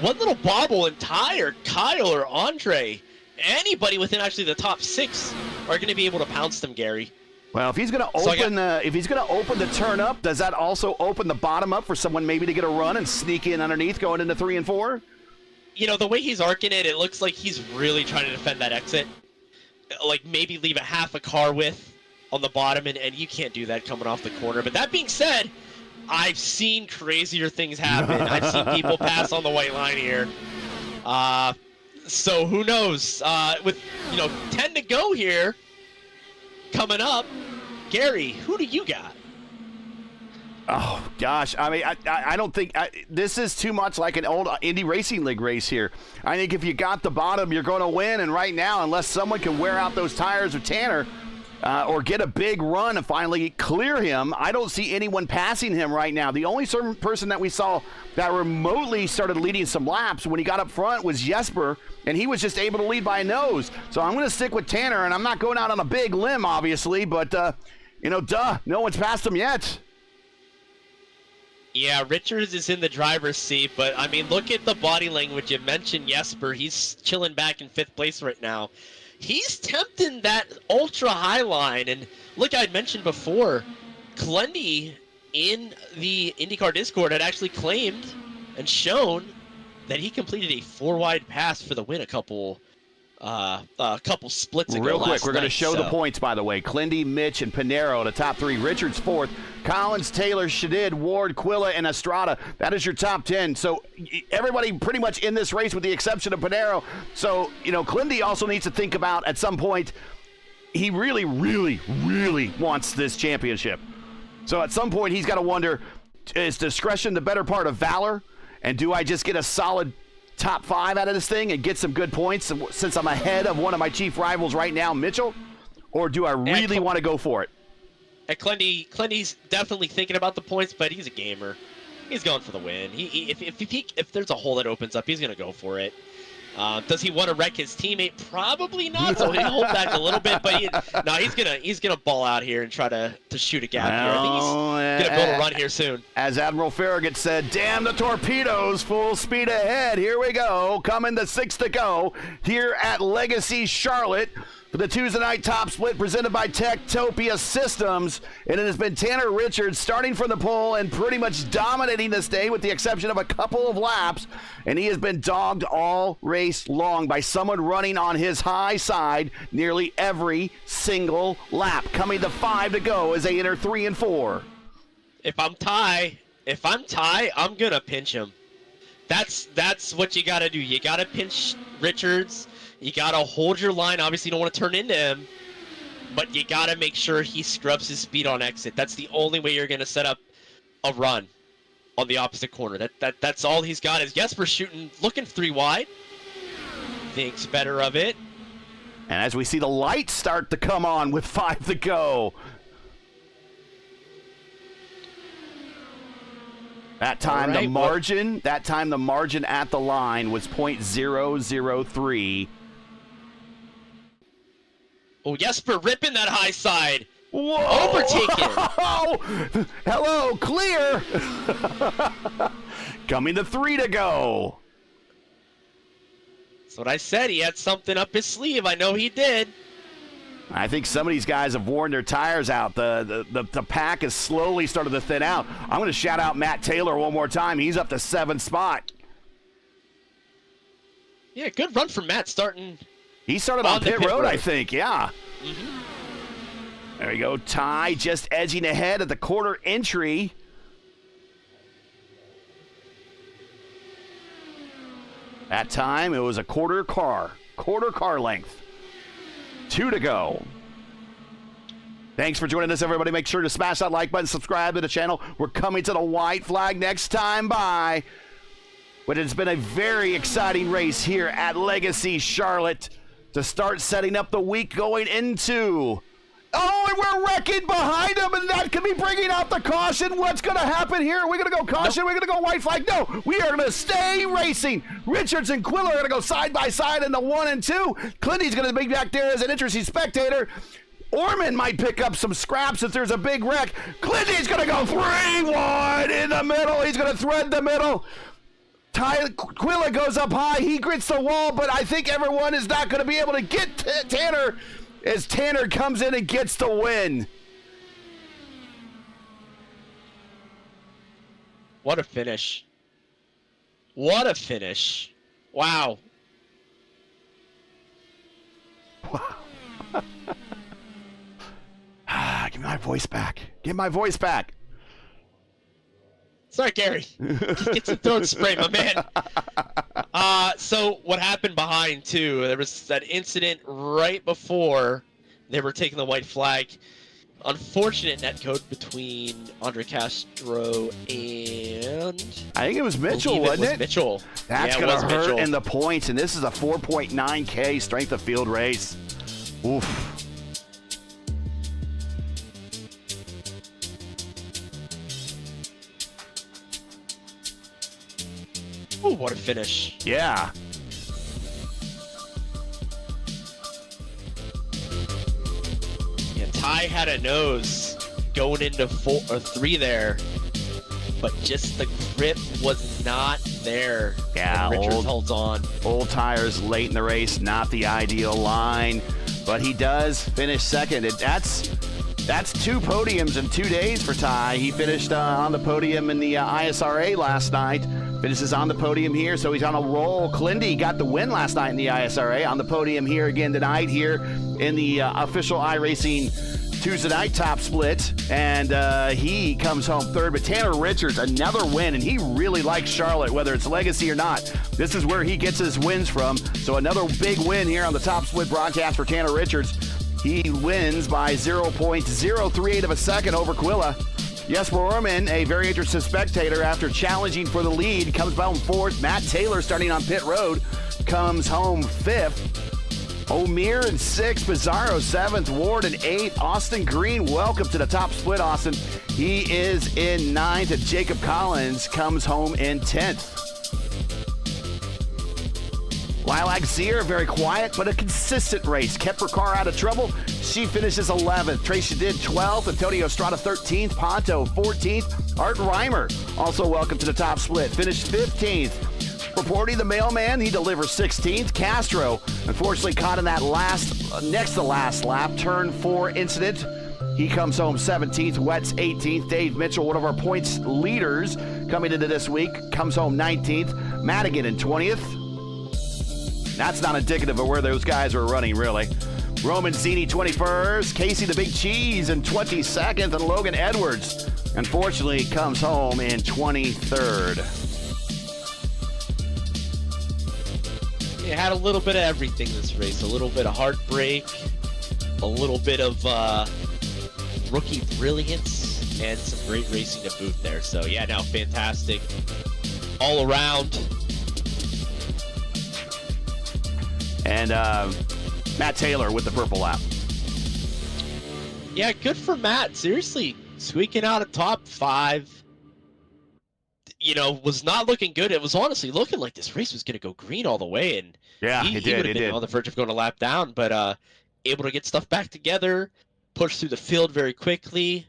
one little bobble and Ty or Kyle or Andre, anybody within actually the top 6 are going to be able to pounce them, Gary. Well, if he's going to open the turn up, does that also open the bottom up for someone maybe to get a run and sneak in underneath going into 3 and 4? You know, the way he's arcing it, it looks like he's really trying to defend that exit. Like maybe leave a half a car width on the bottom, and you can't do that coming off the corner. But that being said, I've seen crazier things happen. I've seen people pass on the white line here. So who knows? With 10 to go here, coming up, Gary, who do you got? Oh, gosh. I mean, I don't think this is too much like an old Indy Racing League race here. I think if you got the bottom, you're going to win. And right now, unless someone can wear out those tires of Tanner or get a big run and finally clear him, I don't see anyone passing him right now. The only certain person that we saw that remotely started leading some laps when he got up front was Jesper, and he was just able to lead by a nose. So I'm going to stick with Tanner, and I'm not going out on a big limb, obviously, but, no one's passed him yet. Yeah, Richards is in the driver's seat, but, I mean, look at the body language. You mentioned Jesper. He's chilling back in 5th place right now. He's tempting that ultra-high line, and look, I'd mentioned before, Clendy in the IndyCar Discord had actually claimed and shown that he completed a 4-wide pass for the win a couple splits ago. Real quick, we're going to night, show the points, by the way. Clendy, Mitch, and Pinero, the top 3. Richards 4th. Collins, Taylor, Shadid, Ward, Quilla, and Estrada. That is your top 10. So everybody pretty much in this race with the exception of Pinero. So, Clendy also needs to think about at some point, he really, really, really wants this championship. So at some point, he's got to wonder, is discretion the better part of valor? And do I just get a solid top 5 out of this thing and get some good points since I'm ahead of one of my chief rivals right now, Mitchell? Or do I really want to go for it? And Clendy's definitely thinking about the points, but he's a gamer. He's going for the win. If there's a hole that opens up, he's going to go for it. Does he want to wreck his teammate? Probably not. So he'll hold back a little bit, but he's gonna ball out here and try to shoot a gap here. I think he's gonna build a run here soon. As Admiral Farragut said, "Damn the torpedoes! Full speed ahead! Here we go! Coming to 6 to go here at Legacy Charlotte." For the Tuesday night top split presented by Topia Systems. And it has been Tanner Richards starting from the pole and pretty much dominating this day with the exception of a couple of laps. And he has been dogged all race long by someone running on his high side nearly every single lap. Coming to 5 to go as they enter 3 and 4. If I'm Ty, I'm going to pinch him. That's what you got to do. You got to pinch Richards. You got to hold your line. Obviously, you don't want to turn into him, but you got to make sure he scrubs his speed on exit. That's the only way you're going to set up a run on the opposite corner. That's all he's got is Jesper looking 3 wide. Thinks better of it. And as we see the lights start to come on with 5 to go. That time the margin at the line was .003. Oh, Jesper ripping that high side. Whoa! Overtaken. Hello, clear. Coming to 3 to go. That's what I said. He had something up his sleeve. I know he did. I think some of these guys have worn their tires out. The pack has slowly started to thin out. I'm going to shout out Matt Taylor one more time. He's up to 7th spot. Yeah, good run from Matt starting. He started on pit road, I think, yeah. Mm-hmm. There we go. Ty just edging ahead at the quarter entry. That time, it was a quarter car length. 2 to go. Thanks for joining us, everybody. Make sure to smash that like button, subscribe to the channel. We're coming to the white flag next time. Bye. But it's been a very exciting race here at Legacy Charlotte to start setting up the week going into. Oh, and we're wrecking behind him, and that could be bringing out the caution. What's going to happen here? Are we going to go caution? We're going to go white flag? No, we are going to stay racing. Richards and Quilla are going to go side by side in the 1 and 2. Clinty's going to be back there as an interesting spectator. Orman might pick up some scraps if there's a big wreck. Clinty's going to go 3 wide in the middle. He's going to thread the middle. Quilla goes up high. He grits the wall, but I think everyone is not going to be able to get Tanner as Tanner comes in and gets the win. What a finish. What a finish. Wow. Wow. Give me my voice back. Get my voice back. Sorry, Gary. Get some throat spray, my man. So what happened behind, too, there was that incident right before they were taking the white flag. Unfortunate netcode between Andre Castro and... I think it was Mitchell, wasn't it? Mitchell. That's going to hurt in the points, and this is a 4.9K strength of field race. Oof. Ooh, what a finish. Yeah. Yeah, Ty had a nose going into 4 or 3 there, but just the grip was not there. Yeah, Richards holds on. Old tires late in the race, not the ideal line, but he does finish second. That's 2 podiums in 2 days for Ty. He finished on the podium in the ISRA last night. Finishes on the podium here, so he's on a roll. Clindy got the win last night in the ISRA. On the podium here again tonight here in the official iRacing Tuesday night top split. And he comes home third. But Tanner Richards, another win, and he really likes Charlotte, whether it's legacy or not. This is where he gets his wins from. So another big win here on the top split broadcast for Tanner Richards. He wins by 0.038 of a second over Quilla. Jesper Orman, a very interested spectator after challenging for the lead, comes home fourth. Matt Taylor, starting on pit road, comes home fifth. O'Meara in sixth, Pizarro seventh, Ward in eighth, Austin Green, welcome to the top split, Austin. He is in ninth, and Jacob Collins comes home in 10th. Lilac Zier, very quiet, but a consistent race. Kept her car out of trouble. She finishes 11th. Tracy did 12th. Antonio Estrada 13th. Ponto 14th. Art Reimer, also welcome to the top split, finished 15th. Reporting the mailman, he delivers 16th. Castro, unfortunately caught in that next to last lap, turn 4 incident. He comes home 17th. Wetz 18th. Dave Mitchell, one of our points leaders coming into this week, comes home 19th. Madigan in 20th. That's not indicative of where those guys are running, really. Roman Zini, 21st. Casey the Big Cheese in 22nd. And Logan Edwards, unfortunately, comes home in 23rd. It had a little bit of everything this race. A little bit of heartbreak, a little bit of rookie brilliance, and some great racing to boot there. So, yeah, no, fantastic all around. And Matt Taylor with the purple lap. Yeah, good for Matt. Seriously, squeaking out a top 5. You know, was not looking good. It was honestly looking like this race was going to go green all the way. And yeah, he it did. would have been on the verge of going a lap down, but able to get stuff back together, push through the field very quickly.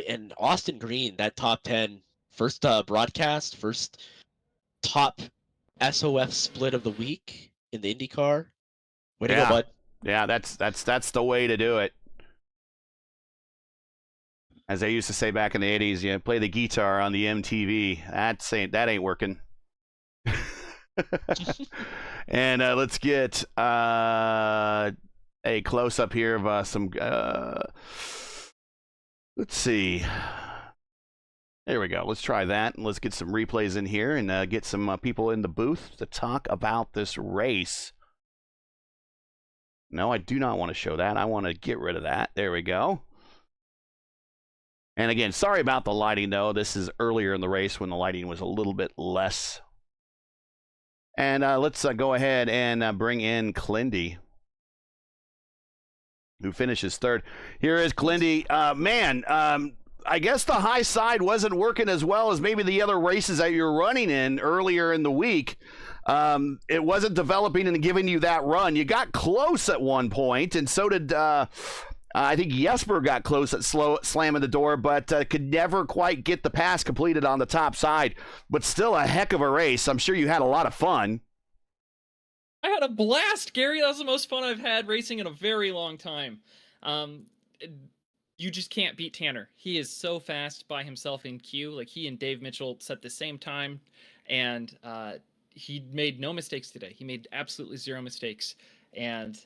And Austin Green, that top 10, first broadcast, first top SOF split of the week in the IndyCar. Way to go, bud. Yeah, that's the way to do it. As they used to say back in the 80s, you play the guitar on the MTV. That ain't working. And let's get a close-up here of some... let's see. There we go. Let's try that, and let's get some replays in here and get some people in the booth to talk about this race. No, I do not want to show that. I want to get rid of that. There we go. And again, sorry about the lighting, though. This is earlier in the race when the lighting was a little bit less. And let's go ahead and bring in Clindy, who finishes third. Here is Clindy. I guess the high side wasn't working as well as maybe the other races that you're running in earlier in the week. it wasn't developing and giving you that run. You got close at one point, and so did I think Jesper got close at slamming the door, but could never quite get the pass completed on the top side. But still a heck of a race. I'm sure you had a lot of fun. I had a blast, Gary. That was the most fun I've had racing in a very long time. You just can't beat Tanner. He is so fast by himself in queue. Like, he and Dave Mitchell set the same time, and he made no mistakes today. He made absolutely zero mistakes. And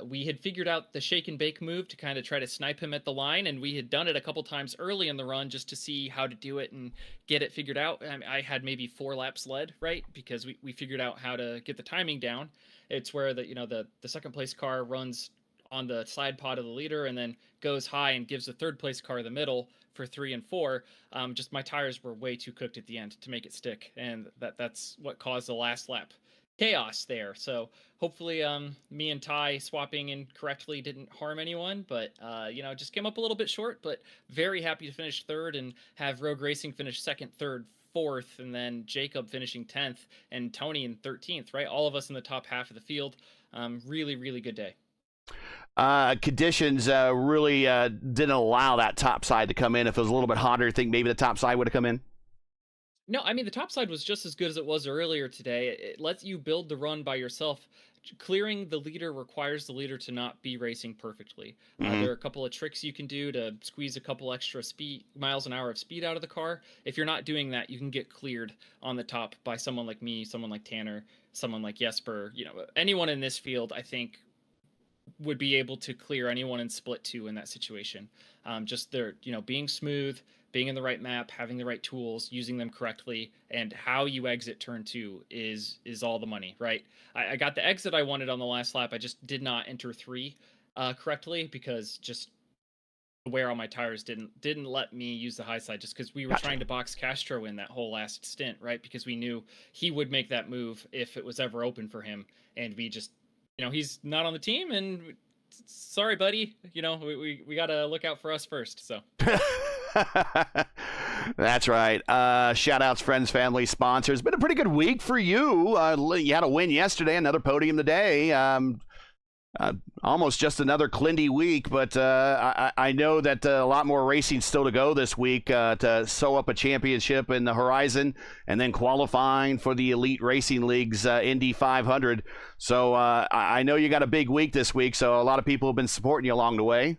we had figured out the shake and bake move to kind of try to snipe him at the line, and we had done it a couple times early in the run just to see how to do it and get it figured out. I had maybe 4 laps led, right? Because we figured out how to get the timing down. It's where the second place car runs on the side pod of the leader and then goes high and gives the third place car the middle for 3 and 4. Just my tires were way too cooked at the end to make it stick, and that's what caused the last lap chaos there. So hopefully me and Ty swapping in correctly didn't harm anyone, but just came up a little bit short, but very happy to finish 3rd and have Rogue Racing finish 2nd, 3rd, 4th, and then Jacob finishing 10th and Tony in 13th, right? All of us in the top half of the field. Really, really good day. Conditions really didn't allow that top side to come in. If it was a little bit hotter, I think maybe the top side would have come in. No, I mean, the top side was just as good as it was earlier today. It lets you build the run by yourself. Clearing the leader requires the leader to not be racing perfectly. There are a couple of tricks you can do to squeeze a couple extra miles an hour of speed out of the car. If you're not doing that, you can get cleared on the top by someone like me, someone like Tanner, someone like Jesper. Anyone in this field, I think, would be able to clear anyone in split 2 in that situation. Just they're being smooth, being in the right map, having the right tools, using them correctly, and how you exit turn 2 is all the money, right? I got the exit I wanted on the last lap. I just did not enter 3 correctly because just the wear on my tires didn't let me use the high side, just because we were trying to box Castro in that whole last stint, right? Because we knew he would make that move if it was ever open for him, and we just he's not on the team, and sorry, buddy. We got to look out for us first. So that's right. Shout outs, friends, family, sponsors. Been a pretty good week for you. You had a win yesterday, another podium today. Almost just another Clindy week, but I know that a lot more racing still to go this week to sew up a championship in the horizon, and then qualifying for the Elite Racing League's Indy 500. So I know you got a big week this week, so a lot of people have been supporting you along the way.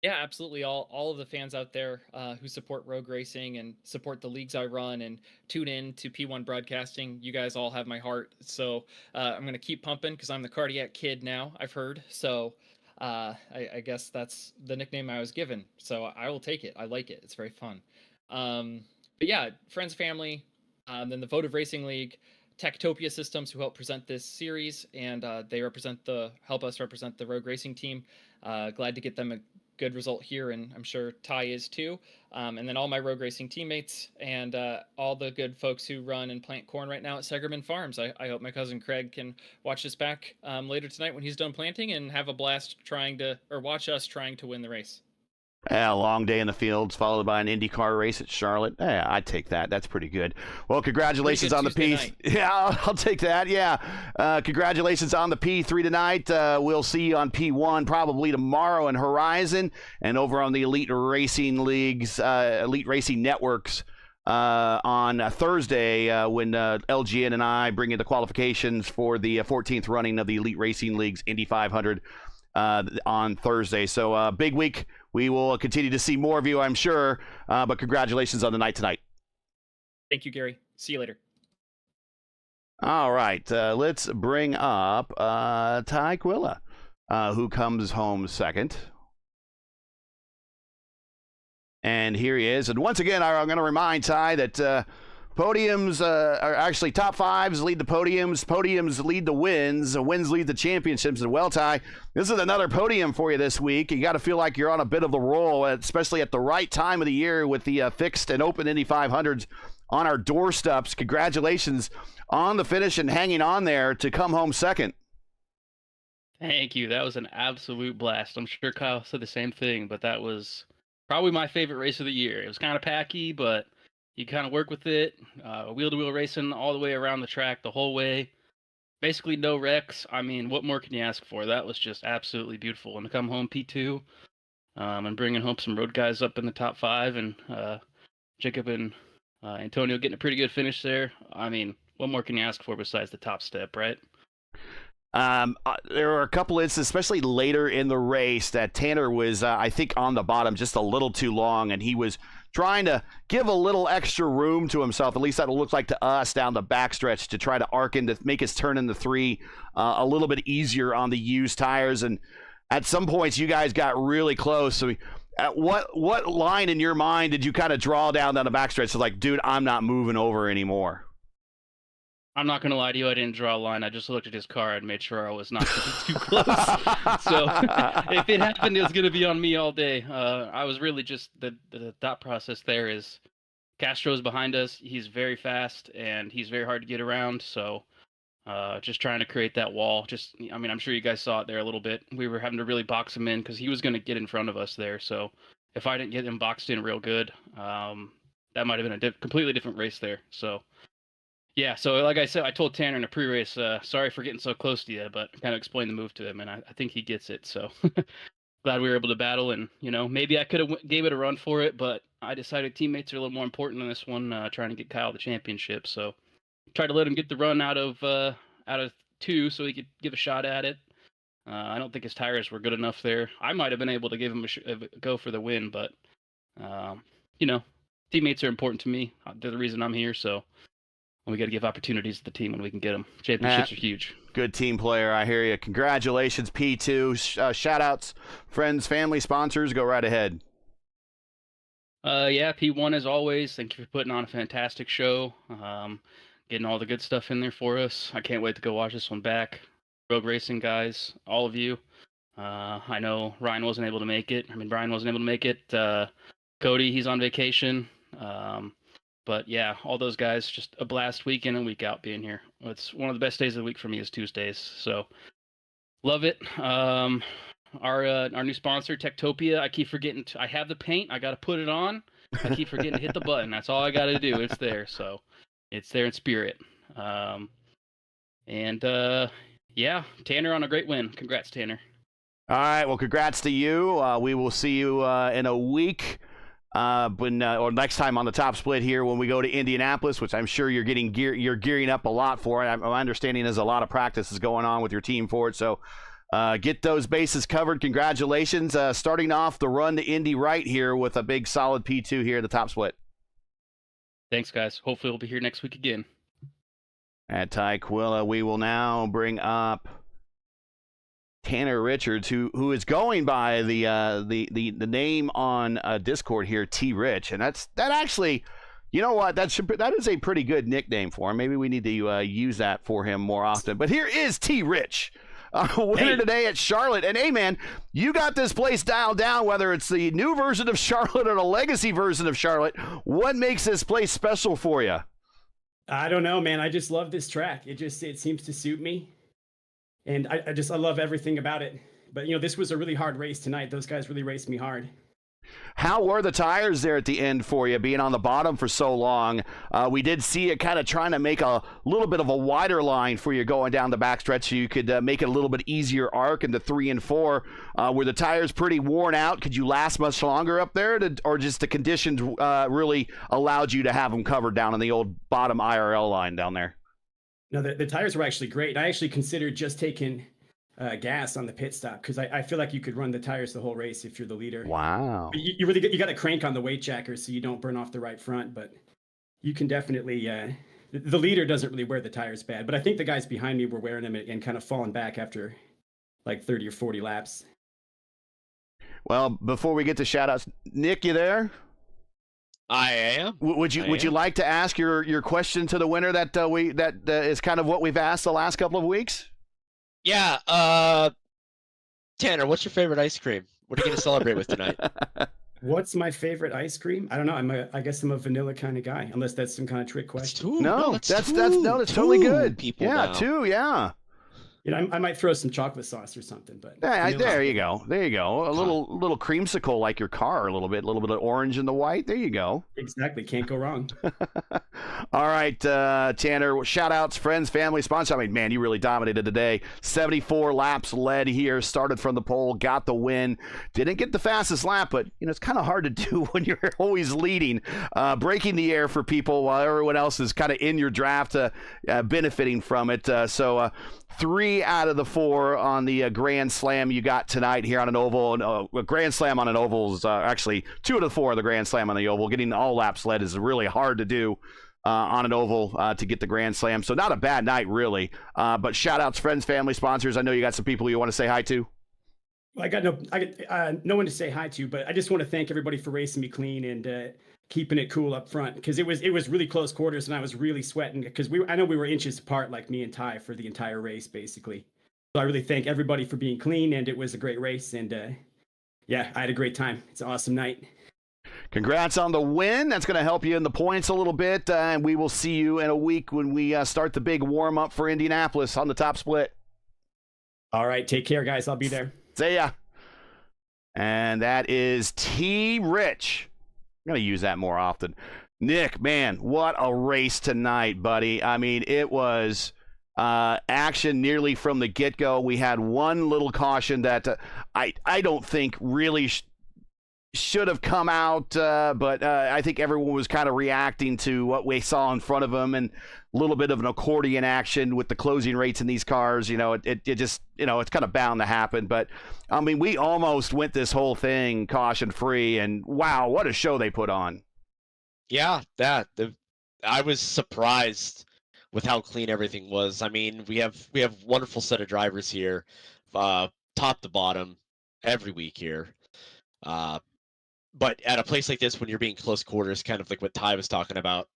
Yeah, absolutely. All of the fans out there who support Rogue Racing and support the leagues I run and tune in to P1 Broadcasting, you guys all have my heart. So I'm going to keep pumping because I'm the cardiac kid now, I've heard. So I guess that's the nickname I was given. So I will take it. I like it. It's very fun. But yeah, friends, family, then the Votive Racing League, Topia Systems, who help present this series, and they help us represent the Rogue Racing team. Glad to get them a good result here, and I'm sure Ty is too. And then all my Rogue Racing teammates and all the good folks who run and plant corn right now at Segerman Farms. I hope my cousin Craig can watch this back later tonight when he's done planting and have a blast watch us trying to win the race. Yeah, a long day in the fields followed by an IndyCar race at Charlotte. Yeah, I'd take that. That's pretty good. Well, congratulations on the P. Yeah, I'll take that. Yeah. Congratulations on the P3 tonight. We'll see you on P1 probably tomorrow in Horizon and over on the Elite Racing Leagues, Elite Racing Networks on Thursday when LGN and I bring you the qualifications for the 14th running of the Elite Racing League's Indy 500 on Thursday. So big week. We will continue to see more of you, I'm sure. But congratulations on the night tonight. Thank you, Gary. See you later. All right. Let's bring up Ty Quilla, who comes home second. And here he is. And once again, I'm going to remind Ty that podiums are actually top fives lead the podiums. Podiums lead the wins. Wins lead the championships. And well, Ty, this is another podium for you this week. You got to feel like you're on a bit of the roll, especially at the right time of the year with the fixed and open Indy 500s on our doorsteps. Congratulations on the finish and hanging on there to come home second. Thank you. That was an absolute blast. I'm sure Kyle said the same thing, but that was probably my favorite race of the year. It was kind of packy, but You kind of work with it, wheel-to-wheel racing all the way around the track the whole way. Basically no wrecks. I mean, what more can you ask for? That was just absolutely beautiful. And to come home P2, and bringing home some road guys up in the top 5, and Jacob and Antonio getting a pretty good finish there. I mean, what more can you ask for besides the top step, right? There were a couple instances, especially later in the race, that Tanner was, I think, on the bottom just a little too long, and he was trying to give a little extra room to himself. At least that looked like to us down the backstretch, to try to arc into, make his turn in the 3 a little bit easier on the used tires. And at some points, you guys got really close. So, at what line in your mind did you kind of draw down the backstretch? So, like, dude, I'm not moving over anymore. I'm not going to lie to you. I didn't draw a line. I just looked at his car and made sure I was not getting too close. So if it happened, it was going to be on me all day. I was really just, the thought process there is Castro's behind us. He's very fast and he's very hard to get around. So just trying to create that wall. I mean, I'm sure you guys saw it there a little bit. We were having to really box him in because he was going to get in front of us there. So if I didn't get him boxed in real good, that might have been a completely different race there. So yeah, so like I said, I told Tanner in a pre-race, sorry for getting so close to you, but kind of explained the move to him, and I think he gets it. So glad we were able to battle, and maybe I could have gave it a run for it, but I decided teammates are a little more important in this one, trying to get Kyle the championship. So tried to let him get the run out of 2, so he could give a shot at it. I don't think his tires were good enough there. I might have been able to give him a go for the win, but teammates are important to me. They're the reason I'm here, so. We got to give opportunities to the team when we can get them. Championships are huge. Good team player. I hear you. Congratulations, P2. Shout outs, friends, family, sponsors. Go right ahead. Yeah, P1 as always. Thank you for putting on a fantastic show. Getting all the good stuff in there for us. I can't wait to go watch this one back. Rogue Racing guys, all of you. I know Ryan wasn't able to make it. Brian wasn't able to make it. Cody, he's on vacation. But yeah, all those guys, just a blast week in and week out being here. It's one of the best days of the week for me is Tuesdays. So love it. Our new sponsor, Topia. I keep forgetting. I have the paint. I got to put it on. I keep forgetting to hit the button. That's all I got to do. It's there. So it's there in spirit. Yeah, Tanner on a great win. Congrats, Tanner. All right. Well, congrats to you. We will see you in a week. Or next time on the top split here when we go to Indianapolis, which I'm sure you're gearing up a lot for. My understanding is a lot of practice is going on with your team for it. So get those bases covered. Congratulations. Starting off the run to Indy right here with a big solid P2 here at the top split. Thanks, guys. Hopefully we'll be here next week again. At Tyquilla, we will now bring up Tanner Richards, who is going by the name on Discord here, T Rich, and that actually, you know what, that is a pretty good nickname for him. Maybe we need to use that for him more often. But here is T Rich, winner today at Charlotte. And hey, man, you got this place dialed down. Whether it's the new version of Charlotte or the legacy version of Charlotte, what makes this place special for you? I don't know, man. I just love this track. It seems to suit me. And I love everything about it. But, this was a really hard race tonight. Those guys really raced me hard. How were the tires there at the end for you, being on the bottom for so long? We did see it kind of trying to make a little bit of a wider line for you going down the backstretch so you could make it a little bit easier arc into 3 and 4. Were the tires pretty worn out? Could you last much longer up there? Or just the conditions really allowed you to have them covered down on the old bottom IRL line down there? No, the tires were actually great. I actually considered just taking gas on the pit stop because I feel like you could run the tires the whole race if you're the leader. Wow. But you got to crank on the weight jacker so you don't burn off the right front. But you can definitely the leader doesn't really wear the tires bad. But I think the guys behind me were wearing them and kind of falling back after like 30 or 40 laps. Well, before we get to shout outs, Nick, you there? I am. Would you like to ask your question to the winner that is kind of what we've asked the last couple of weeks? Yeah. Tanner, what's your favorite ice cream? What are you going to celebrate with tonight? What's my favorite ice cream? I don't know. I guess I'm a vanilla kind of guy, unless that's some kind of trick question. That's totally good. People yeah, now. 2, yeah. I might throw some chocolate sauce or something, but Yeah, there you go. There you go. A little creamsicle like your car, a little bit of orange in the white. There you go. Exactly. Can't go wrong. All right, Tanner, shout outs, friends, family, sponsor. I mean, man, you really dominated today. 74 laps led here, started from the pole, got the win. Didn't get the fastest lap, but it's kind of hard to do when you're always leading, breaking the air for people while everyone else is kind of in your draft, benefiting from it. So 3 out of the 4 on the Grand Slam you got tonight here on an oval. A Grand Slam on an oval is actually 2 out of the 4 of the Grand Slam on the oval. Getting all laps led is really hard to do on an oval to get the Grand Slam. So not a bad night, really. But shout outs, friends, family, sponsors. I know you got some people you want to say hi to. Well, I got no one to say hi to, but I just want to thank everybody for racing me clean and keeping it cool up front, because it was really close quarters and I was really sweating because I know we were inches apart, like me and Ty, for the entire race basically. So I really thank everybody for being clean, and it was a great race, and yeah, I had a great time. It's an awesome night. Congrats on the win. That's going to help you in the points a little bit, and we will see you in a week when we start the big warm up for Indianapolis on the top split. All right, take care, guys. I'll be there. See ya. And that is T. Rich. I'm going to use that more often. Nick, man, what a race tonight, buddy. I mean, it was action nearly from the get-go. We had one little caution that I don't think really should have come out, but I think everyone was kind of reacting to what we saw in front of them, and a little bit of an accordion action with the closing rates in these cars. It just, it's kind of bound to happen. But, I mean, we almost went this whole thing caution-free, and wow, what a show they put on. Yeah, I was surprised with how clean everything was. I mean, we have wonderful set of drivers here, top to bottom, every week here. But at a place like this, when you're being close quarters, kind of like what Ty was talking about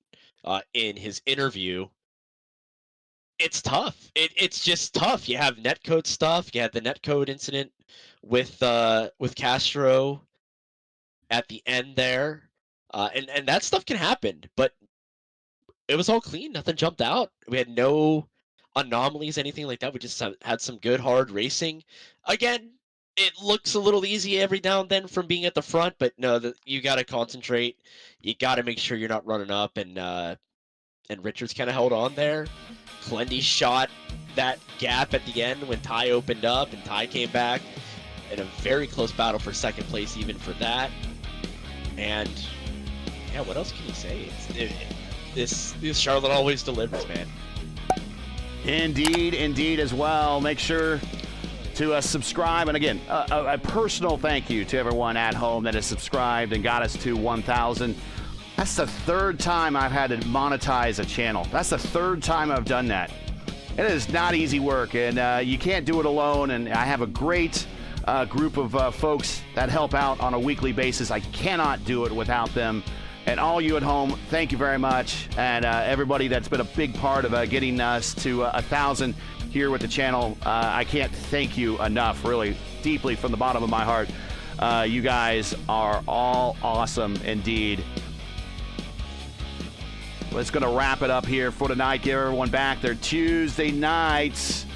in his interview, it's tough. It's just tough. You have netcode stuff. You had the netcode incident with Castro at the end there, and that stuff can happen. But it was all clean. Nothing jumped out. We had no anomalies, anything like that. We just had some good hard racing. Again, it looks a little easy every now and then from being at the front, but no, you got to concentrate. You got to make sure you're not running up, and Richards kind of held on there. Clendy shot that gap at the end when Ty opened up, and Ty came back in a very close battle for second place, even for that. And yeah, what else can you say? This Charlotte always delivers, man. Indeed as well. Make sure to subscribe, and again, a personal thank you to everyone at home that has subscribed and got us to 1,000. That's the 3rd time I've had to monetize a channel. That's the 3rd time I've done that. It is not easy work, and you can't do it alone, and I have a great group of folks that help out on a weekly basis. I cannot do it without them. And all you at home, thank you very much. And everybody that's been a big part of getting us to 1,000 here with the channel, I can't thank you enough, really, deeply from the bottom of my heart. You guys are all awesome indeed. Let's going to wrap it up here for tonight. Give everyone back their Tuesday nights.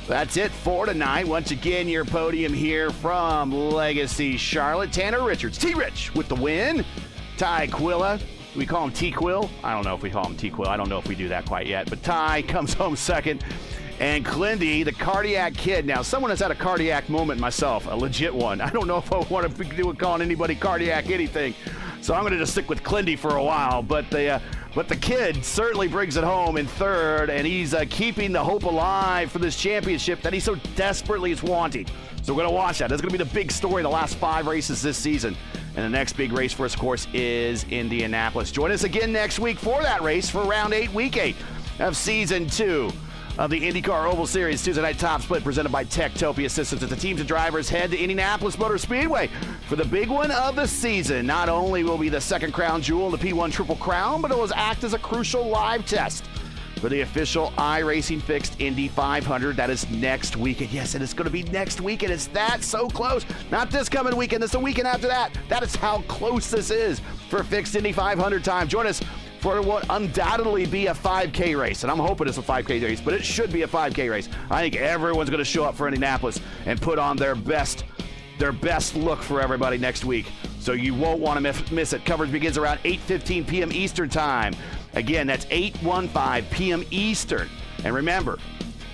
That's it for tonight. Once again, your podium here from Legacy Charlotte. Tanner Richards, T-Rich with the win. Ty Quilla, do we call him T-Quill? I don't know if we call him T-Quill. I don't know if we do that quite yet. But Ty comes home second. And Clendy, the cardiac kid. Now, someone has had a cardiac moment myself, a legit one. I don't know if I want to do with calling anybody cardiac anything. So I'm going to just stick with Clendy for a while. But the kid certainly brings it home in 3rd, and he's keeping the hope alive for this championship that he so desperately is wanting. So we're going to watch that. That's going to be the big story in the last 5 races this season. And the next big race for us, of course, is Indianapolis. Join us again next week for that race for round 8, week 8 of season 2 of the IndyCar Oval Series Tuesday Night Top Split, presented by Topia Systems. As the teams and drivers head to Indianapolis Motor Speedway for the big one of the season. Not only will be the second crown jewel in the P1 Triple Crown, but it will act as a crucial live test for the official iRacing Fixed Indy 500. That is next weekend. Yes, it is going to be next weekend. It's that so close. Not this coming weekend. It's the weekend after that. That is how close this is for Fixed Indy 500 time. Join us for what undoubtedly be a 5K race. And I'm hoping it's a 5K race, but it should be a 5K race. I think everyone's going to show up for Indianapolis and put on their best look for everybody next week. So you won't want to miss it. Coverage begins around 8:15 p.m. Eastern time. Again, that's 8:15 p.m. Eastern. And remember,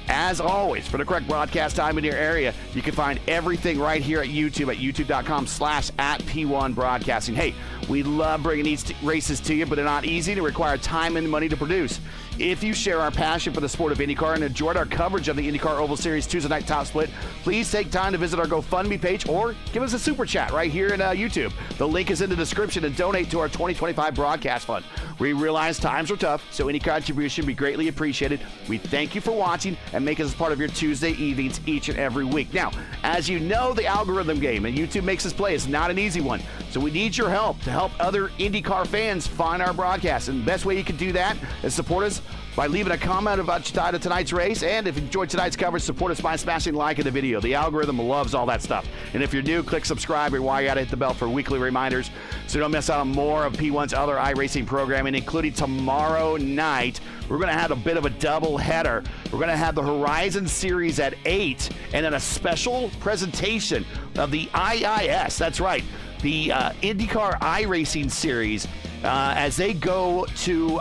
as always, for the correct broadcast time in your area, you can find everything right here at YouTube at youtube.com/@P1 Broadcasting. Hey, we love bringing these races to you, but they're not easy to require time and money to produce. If you share our passion for the sport of IndyCar and enjoyed our coverage of the IndyCar Oval Series Tuesday night top split, please take time to visit our GoFundMe page or give us a super chat right here in YouTube. The link is in the description, and donate to our 2025 broadcast fund. We realize times are tough, so any contribution would be greatly appreciated. We thank you for watching and making us part of your Tuesday evenings each and every week. Now, as you know, the algorithm game and YouTube makes us play is not an easy one, so we need your help to help other IndyCar fans find our broadcast. And the best way you can do that is support us by leaving a comment about your thought of tonight's race. And if you enjoyed tonight's coverage, support us by smashing like in the video. The algorithm loves all that stuff. And if you're new, click subscribe, and while you're at it, hit the bell for weekly reminders so you don't miss out on more of P1's other iRacing programming, including tomorrow night. We're going to have a bit of a double header. We're going to have the Horizon Series at 8, and then a special presentation of the IIS. That's right, the IndyCar iRacing Series as they go to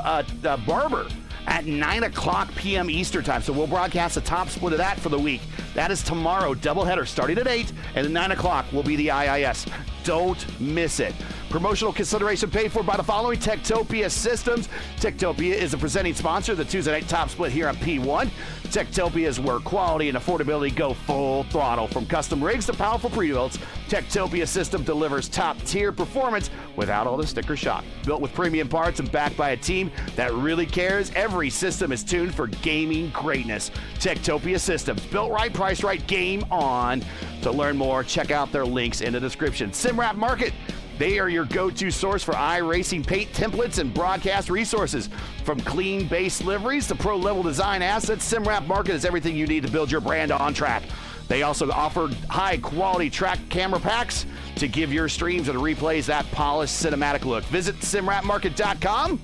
Barber at 9 o'clock p.m. Eastern time. So we'll broadcast the top split of that for the week. That is tomorrow, doubleheader starting at 8, and at 9 o'clock will be the IIS. Don't miss it. Promotional consideration paid for by the following: Topia Systems. Topia is the presenting sponsor of the Tuesday night top split here on P1. Topia is where quality and affordability go full throttle. From custom rigs to powerful pre-builds, Topia System delivers top-tier performance without all the sticker shock. Built with premium parts and backed by a team that really cares, every system is tuned for gaming greatness. Topia Systems, built right, priced right, game on. To learn more, check out their links in the description. SimWrap Market. They are your go-to source for iRacing paint templates and broadcast resources. From clean base liveries to pro-level design assets, SimWrap Market is everything you need to build your brand on track. They also offer high-quality track camera packs to give your streams and replays that polished cinematic look. Visit simwrapmarket.com.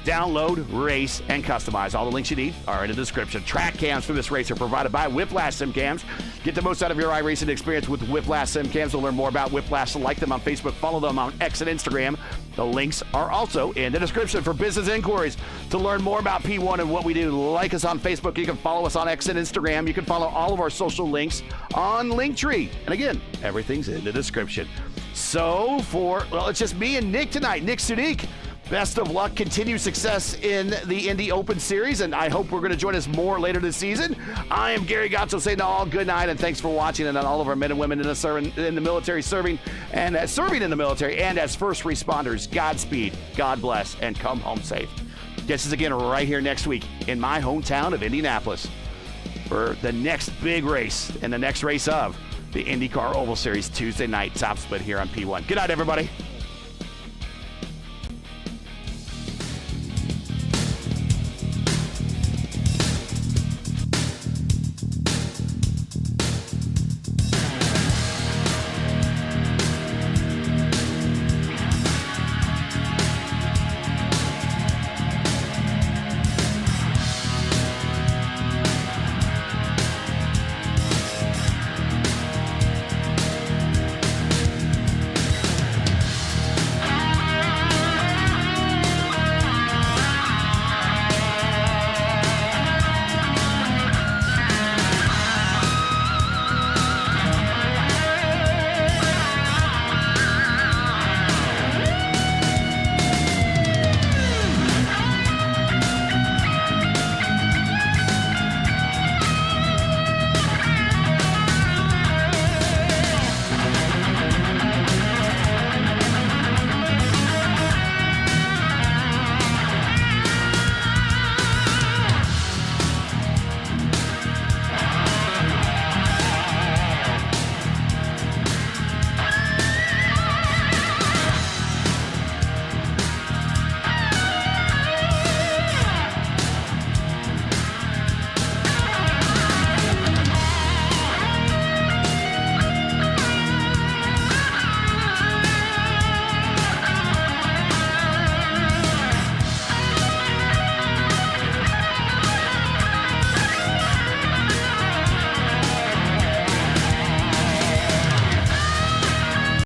Download, race, and customize. All the links you need are in the description. Track cams for this race are provided by Whiplash Sim Cams. Get the most out of your iRacing experience with Whiplash Sim Cams. To learn more about Whiplash, like them on Facebook, follow them on X and Instagram. The links are also in the description. For business inquiries, to learn more about P1 and what we do, like us on Facebook. You can follow us on X and Instagram. You can follow all of our social links on Linktree. And again, everything's in the description. So it's just me and Nick tonight. Nick Sunique. Best of luck, continued success in the Indy Open Series, and I hope we're going to join us more later this season. I am Gary Gatto saying all good night, and thanks for watching, and all of our men and women in the military serving in the military and as first responders. Godspeed, God bless, and come home safe. Catch us again right here next week in my hometown of Indianapolis for the next big race and the next race of the IndyCar Oval Series Tuesday night top split here on P1. Good night, everybody.